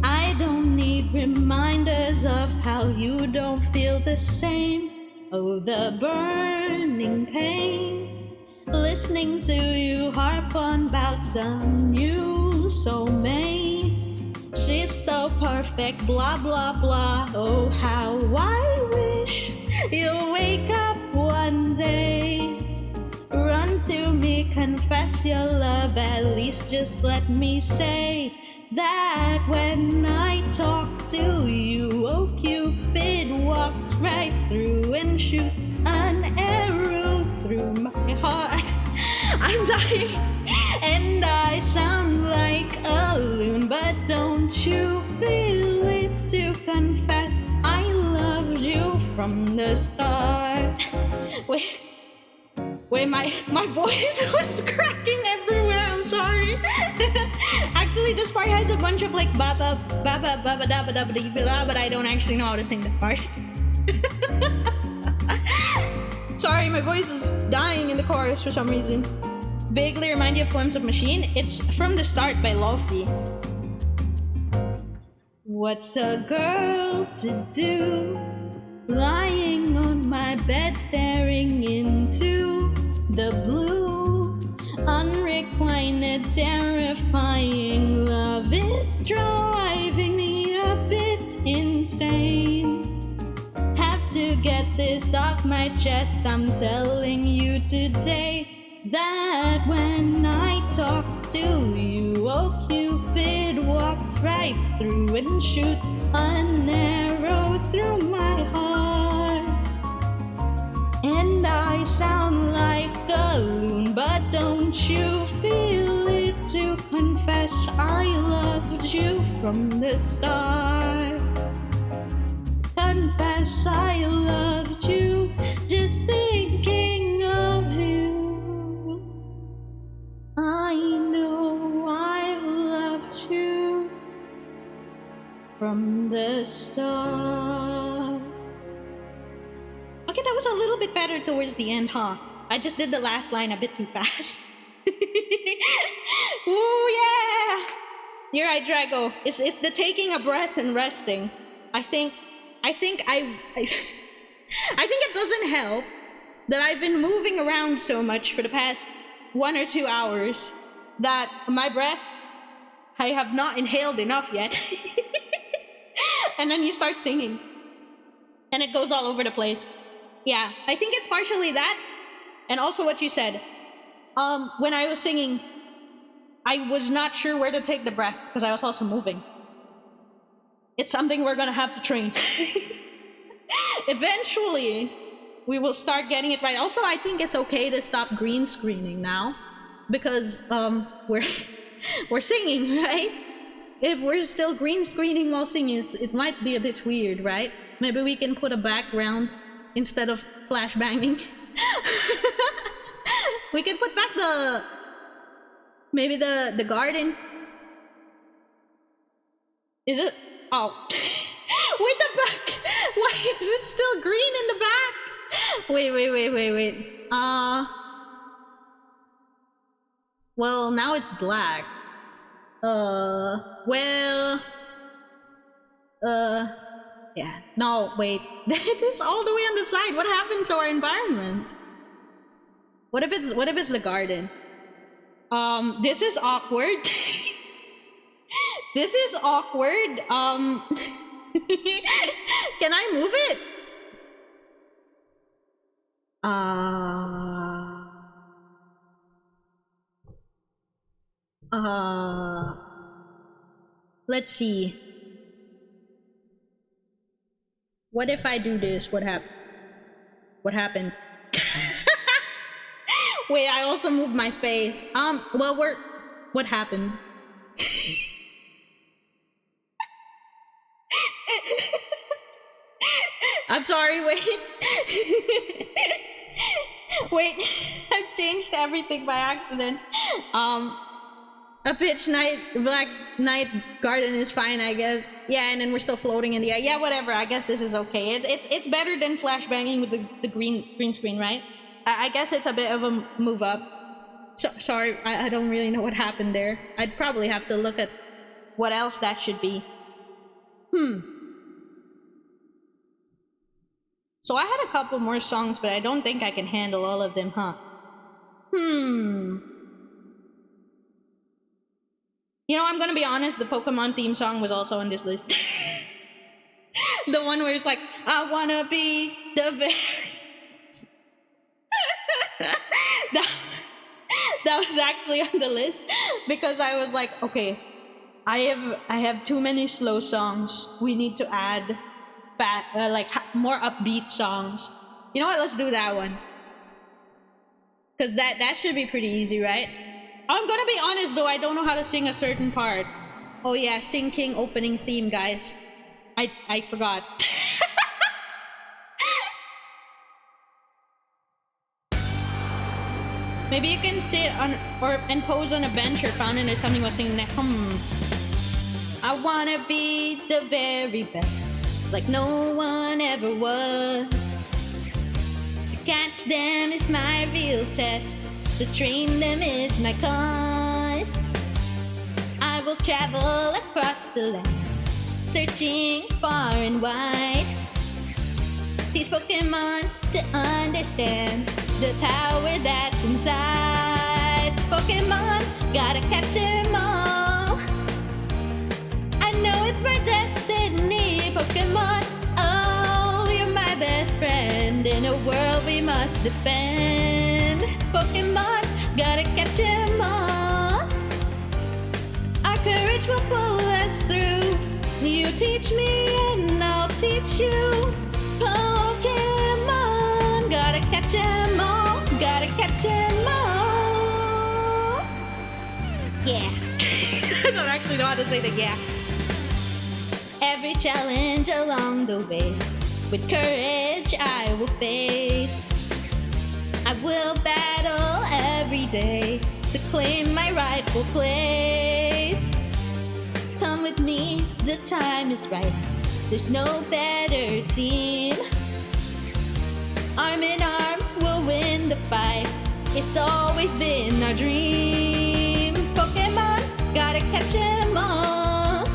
I don't need reminders of how you don't feel the same. Oh, the burning pain. Listening to you harp on about some new soulmate. She's so perfect, blah blah blah. Oh, how I wish you'll wake up one day. Run to me, confess your love. At least just let me say that when I talk to you, oh Cupid walks right through and shoots an arrow through my heart. I'm dying and I sound like a loon, but don't you feel it to confess I loved you from the start? Wait, my voice was cracking everywhere. I'm sorry. Actually, this part has a bunch of like baba baba baba da ba da ba dee ba, but I don't actually know how to sing that part. Sorry, my voice is dying in the chorus for some reason. Vaguely remind you of Poems of Machine. It's From the Start by Lofi. What's a girl to do? Lying on my bed staring into the blue. Unrequited, terrifying love is driving me a bit insane. Have to get this off my chest. I'm telling you today that when I talk to you, oh Cupid walks right through and shoots an arrow through my heart. And I sound like a loon, but don't you feel it to confess I loved you from the start? Confess I loved you, just thinking of you. I know I've loved you from the start. Okay, that was a little bit better towards the end, huh? I just did the last line a bit too fast. Ooh, yeah! You're right, Drago. It's the taking a breath and resting. I think I think I I think it doesn't help that I've been moving around so much for the past 1 or 2 hours that my breath I have not inhaled enough yet. And then you start singing. And it goes all over the place. Yeah, I think it's partially that. And also what you said. When I was singing, I was not sure where to take the breath because I was also moving. It's something we're gonna have to train. Eventually, we will start getting it right. Also, I think it's okay to stop green screening now because we're we're singing, right? If we're still green screening while singing, it might be a bit weird, right? Maybe we can put a background instead of flashbanging. We can put back maybe the garden. Is it? Oh. Wait, the back! Why is it still green in the back? Wait. Well, now it's black. Yeah. No, wait. It is all the way on the side. What happened to our environment? What if it's the garden? This is awkward. This is awkward. Can I move it? Let's see. What if I do this? What happened? What happened? Wait, I also moved my face. Well, what happened? I'm sorry, wait. Wait, I've changed everything by accident. A pitch black night garden is fine, I guess. Yeah, and then we're still floating in the air. Yeah, whatever. I guess this is okay. It's better than flashbanging with the green screen, right? I guess it's a bit of a move up. So, sorry, I don't really know what happened there. I'd probably have to look at what else that should be. So I had a couple more songs, but I don't think I can handle all of them, huh? You know, I'm gonna be honest, the Pokemon theme song was also on this list. The one where it's like, I wanna be the very... that was actually on the list because I was like, okay, I have too many slow songs. We need to add more upbeat songs. You know what? Let's do that one because that should be pretty easy, right? I'm gonna be honest though, I don't know how to sing a certain part. Oh yeah, Sing King opening theme, guys. I forgot. Maybe you can sit on and pose on a bench or fountain or something while singing that. I wanna be the very best, like no one ever was. To catch them is my real test. To train them is my cause. I will travel across the land, searching far and wide. Teach Pokemon to understand the power that's inside. Pokemon, gotta catch them all. I know it's my destiny. Pokemon, oh, you're my best friend. In a world we must defend. Pokemon, gotta catch them all. Our courage will pull us through. You teach me and I'll teach you. Pokemon, gotta catch them all. Gotta catch them all. Yeah. I don't actually know how to say the yeah. Every challenge along the way, with courage I will face. I will battle every day to claim my rightful place. Come with me, the time is right. There's no better team. Arm in arm, we'll win the fight. It's always been a dream. Pokemon, gotta catch 'em all.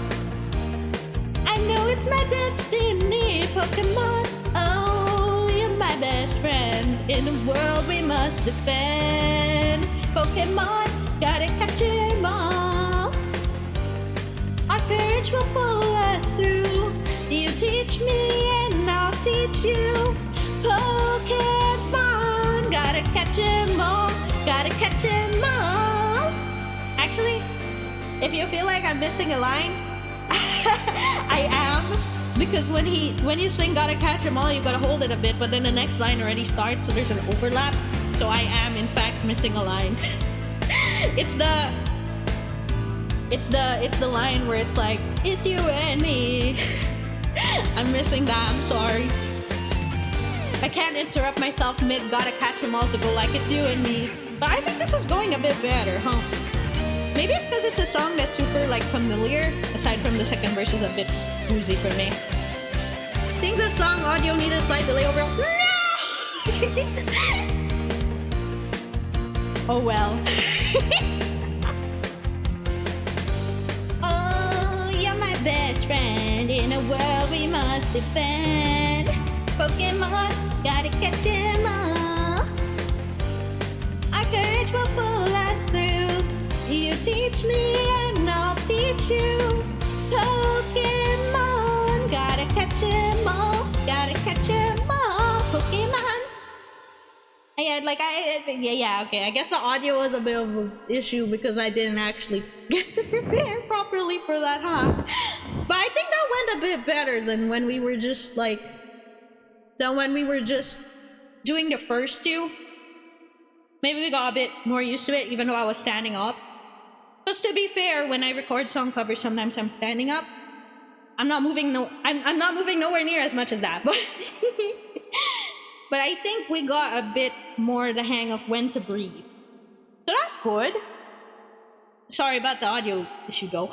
I know it's my destiny. Pokemon, oh, you're my best friend. In the world we must defend. Pokemon, gotta catch 'em all. Our courage will pull us through. You teach me and I'll teach you. Pokemon, gotta catch 'em all. Gotta catch 'em all. Actually, if you feel like I'm missing a line, I am. Because when you sing gotta catch 'em all, you gotta hold it a bit, but then the next line already starts, so there's an overlap. So I am in fact missing a line. It's the line where it's like, it's you and me. I'm missing that, I'm sorry. I can't interrupt myself mid gotta catch 'em all to go like, it's you and me. But I think this is going a bit better, huh? Maybe it's because it's a song that's super like familiar, aside from the second verse is a bit woozy for me. I think the song audio needed a slight delay over. No! Oh well. Oh, you're my best friend. In a world we must defend. Pokemon, gotta catch 'em all. Our courage will pull us through. You teach me and I'll teach you. Pokemon, gotta catch 'em all. Gotta catch 'em all. Pokemon. Okay. I guess the audio was a bit of an issue because I didn't actually get to prepare properly for that, huh? But I think that went a bit better than when we were just doing the first two. Maybe we got a bit more used to it, even though I was standing up. Because to be fair, when I record song covers, sometimes I'm standing up. I'm not moving nowhere near as much as that, but but I think we got a bit more the hang of when to breathe. So that's good. Sorry about the audio issue though.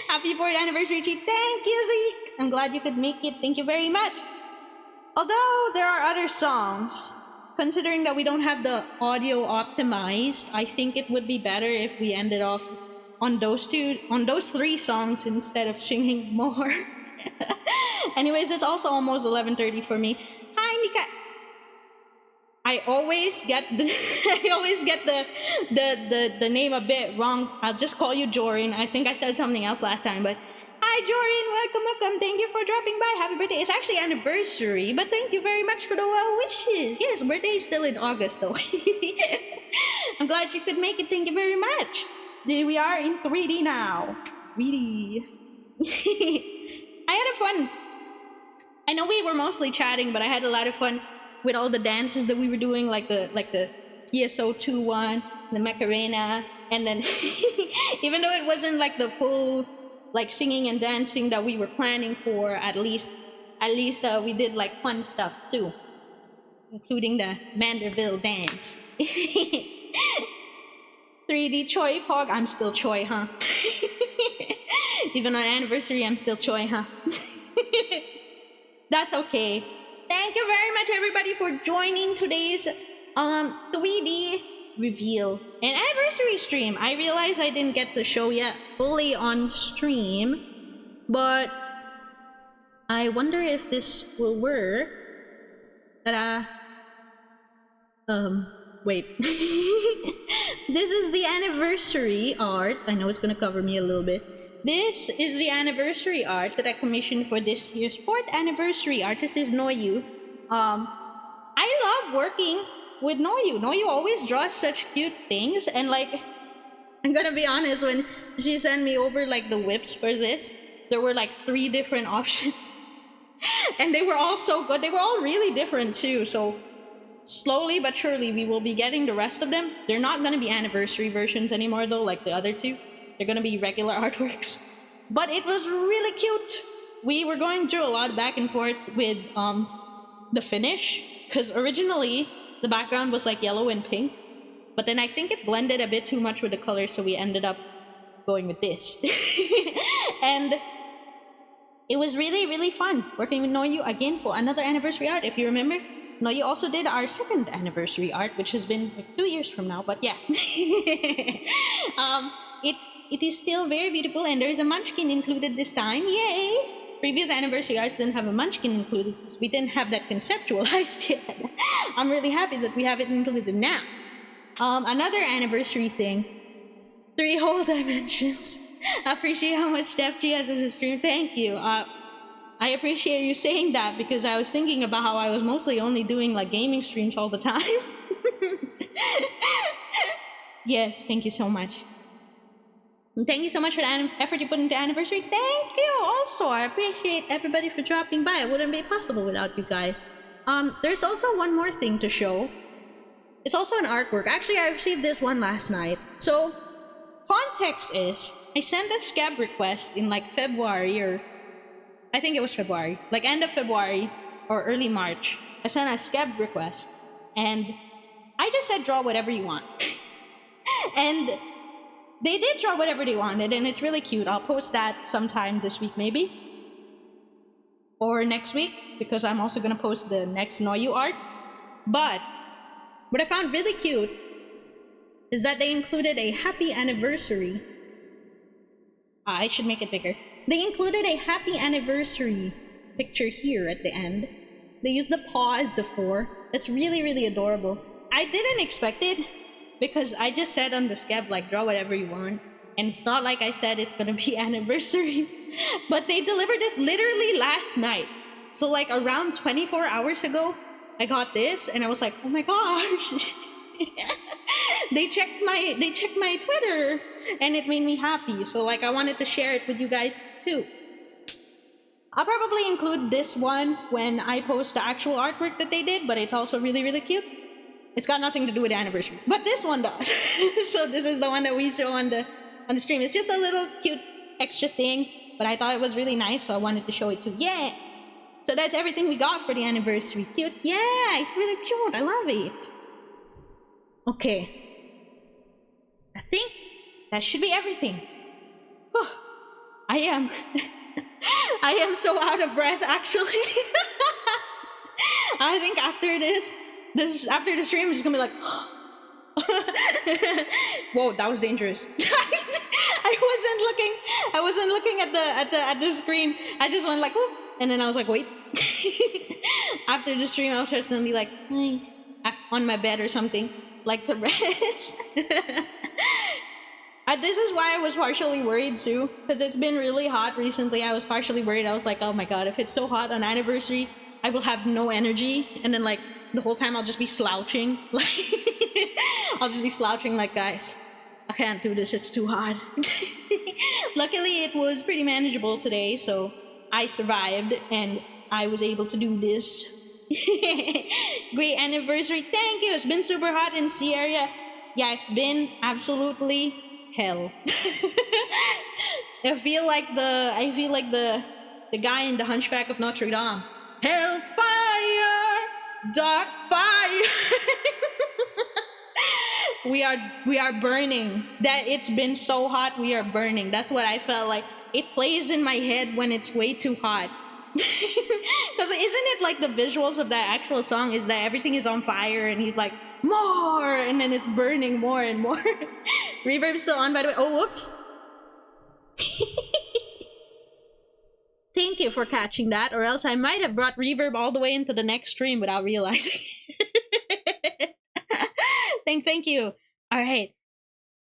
Happy 4th anniversary, Chief. Thank you, Zeke. I'm glad you could make it. Thank you very much. Although there are other songs, considering that we don't have the audio optimized, I think it would be better if we ended off on those 3 songs instead of singing more. Anyways, it's also almost 11:30 for me. Hi, Mika. I always get the name a bit wrong. I'll just call you Jorin. I think I said something else last time, but hi Jorin, welcome. Thank you for dropping by. Happy birthday. It's actually anniversary, but thank you very much for the well wishes. Yes, birthday is still in August though. I'm glad you could make it. Thank you very much. We are in 3D now. 3D. I had a fun. I know we were mostly chatting, but I had a lot of fun with all the dances that we were doing, like the PSO2 one, the Macarena, and then even though it wasn't like the full like singing and dancing that we were planning for, at least we did like fun stuff too, including the Manderville dance. 3D Choi Pog. I'm still Choi, huh? Even on anniversary, I'm still Choi, huh? That's okay. Thank you very much, everybody, for joining today's 3D reveal and anniversary stream. I realize I didn't get the show yet fully on stream, but I wonder if this will work. Ta-da! Wait. This is the anniversary art. I know it's gonna cover me a little bit. This is the anniversary art that I commissioned for this year's 4th anniversary. Artist is Noyu. I love working with Noyu. Noyu always draws such cute things, and like, I'm gonna be honest, when she sent me over like the whips for this, there were like 3 different options. And they were all so good. They were all really different too, so slowly but surely we will be getting the rest of them. They're not gonna be anniversary versions anymore though, like the other 2. They're gonna be regular artworks. But it was really cute. We were going through a lot back and forth with the finish, because originally the background was like yellow and pink, but then I think it blended a bit too much with the colors, so we ended up going with this. And it was really, really fun working with Noyu again for another anniversary art, if you remember. No, you also did our second anniversary art, which has been like 2 years from now, but yeah. um, it is still very beautiful, and there's a munchkin included this time. Yay! Previous anniversary arts didn't have a munchkin included because we didn't have that conceptualized yet. I'm really happy that we have it included now. Another anniversary thing. 3 whole dimensions. I appreciate how much depth she has as a stream. Thank you. I appreciate you saying that because I was thinking about how I was mostly only doing like gaming streams all the time. Yes, thank you so much. And thank you so much for the effort you put into anniversary. Thank you also. I appreciate everybody for dropping by. It wouldn't be possible without you guys. There's also one more thing to show. It's also an artwork. Actually, I received this one last night. So, context is, I sent a scab request in like February, or I think it was February, like end of February or early March. I sent a scab request, and I just said draw whatever you want. And they did draw whatever they wanted, and it's really cute. I'll post that sometime this week maybe, or next week, because I'm also gonna post the next Noyu art. But what I found really cute is that they included a happy anniversary. I should make it bigger. They included a happy anniversary picture here at the end. They used the paw as the 4. That's really, really adorable. I didn't expect it because I just said on the scab, like, draw whatever you want. And it's not like I said it's gonna be anniversary. But they delivered this literally last night. So like around 24 hours ago, I got this and I was like, oh my gosh. They checked my Twitter and it made me happy. So like I wanted to share it with you guys too. I'll probably include this one when I post the actual artwork that they did, but it's also really, really cute. It's got nothing to do with the anniversary, but this one does. So this is the one that we show on the stream. It's just a little cute extra thing, but I thought it was really nice, so I wanted to show it too. Yeah! So that's everything we got for the anniversary. Cute? Yeah, it's really cute. I love it. Okay. I think that should be everything. Whew. I am so out of breath, actually. I think after after the stream, I'm just gonna be like, whoa, that was dangerous. I wasn't looking at the screen. I just went like, whoop, and then I was like, wait. After the stream, I was just gonna be like, on my bed or something, like to rest. This is why I was partially worried too, because it's been really hot recently. I was partially worried. I was like, oh my god, if it's so hot on anniversary, I will have no energy, and then like the whole time I'll just be slouching. Like I'll just be slouching like, guys, I can't do this, it's too hot. Luckily it was pretty manageable today, so I survived and I was able to do this. Great anniversary. Thank you. It's been super hot in C area. Yeah, it's been absolutely hell. I feel like the guy in the Hunchback of Notre Dame. Hellfire, dark fire. We are burning. That it's been so hot, we are burning. That's what I felt like. It plays in my head when it's way too hot. Because isn't it like the visuals of that actual song is that everything is on fire and he's like, more, and then it's burning more and more. Reverb's still on, by the way. Oh, whoops. Thank you for catching that, or else I might have brought reverb all the way into the next stream without realizing. Thank you. All right.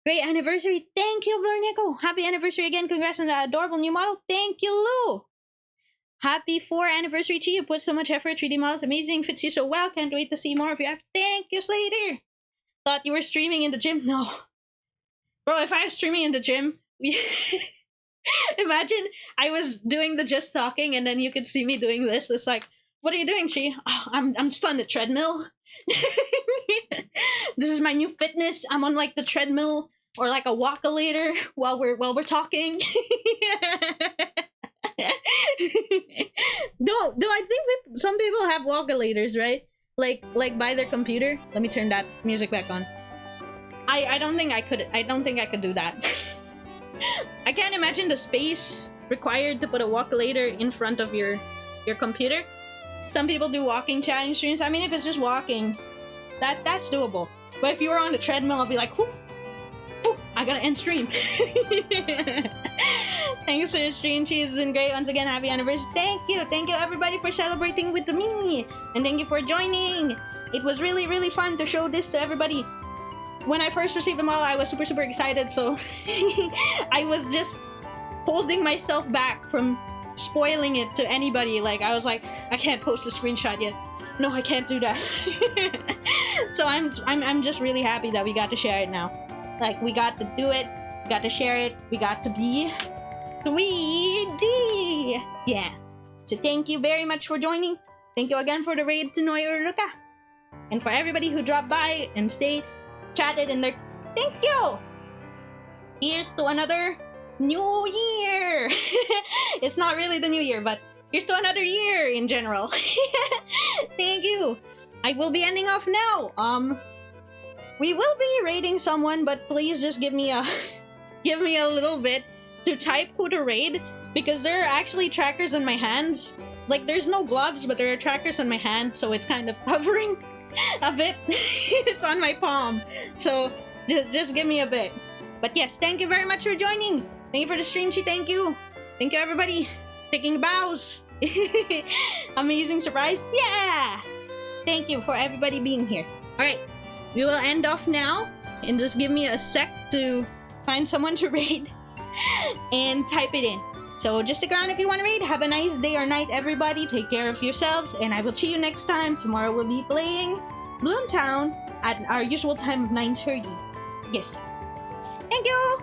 Great anniversary. Thank you, Blurnico. Happy anniversary again. Congrats on the adorable new model. Thank you, Lou. Happy 4th anniversary to you. Put so much effort. 3D models amazing. Fits you so well. Can't wait to see more of your apps. Thank you, Slater. Thought you were streaming in the gym. No. Bro, if I was streaming in the gym, imagine I was doing the just talking and then you could see me doing this. It's like, what are you doing, Chi? Oh, I'm just on the treadmill. This is my new fitness. I'm on like the treadmill or like a walkalator while we're talking. Do I think some people have walkalators, right? Like by their computer. Let me turn that music back on. I don't think I could do that. I can't imagine the space required to put a walkalator in front of your computer. Some people do walking chatting streams. I mean, if it's just walking, that's doable. But if you were on the treadmill, I'll be like, whoo, whoo, I gotta end stream. Thanks for the stream. Cheese and great. Once again, happy anniversary. Thank you everybody for celebrating with me, and thank you for joining. It was really, really fun to show this to everybody. When I first received them all, I was super, super excited, so I was just holding myself back from spoiling it to anybody. Like, I was like, I can't post a screenshot yet. No, I can't do that. So I'm just really happy that we got to share it now. Like, we got to do it, we got to share it, we got to be 3D. Yeah. So thank you very much for joining. Thank you again for the raid to Noy Uruka. And for everybody who dropped by and stayed, chatted in there, thank you! Here's to another new year! It's not really the new year, but here's to another year in general. Thank you! I will be ending off now. We will be raiding someone, but please just give me a give me a little bit to type who to raid, because there are actually trackers on my hands. Like, there's no gloves, but there are trackers on my hands, so it's kind of hovering a bit. It's on my palm, so just give me a bit. But yes, thank you very much for joining. Thank you for the stream sheet. Thank you everybody taking bows. Amazing surprise. Yeah, thank you for everybody being here. All right, we will end off now, and just give me a sec to find someone to raid and type it in. So just stick around if you want to raid. Have a nice day or night, everybody. Take care of yourselves, and I will see you next time. Tomorrow we'll be playing Bloomtown at our usual time of 9:30. Yes. Thank you!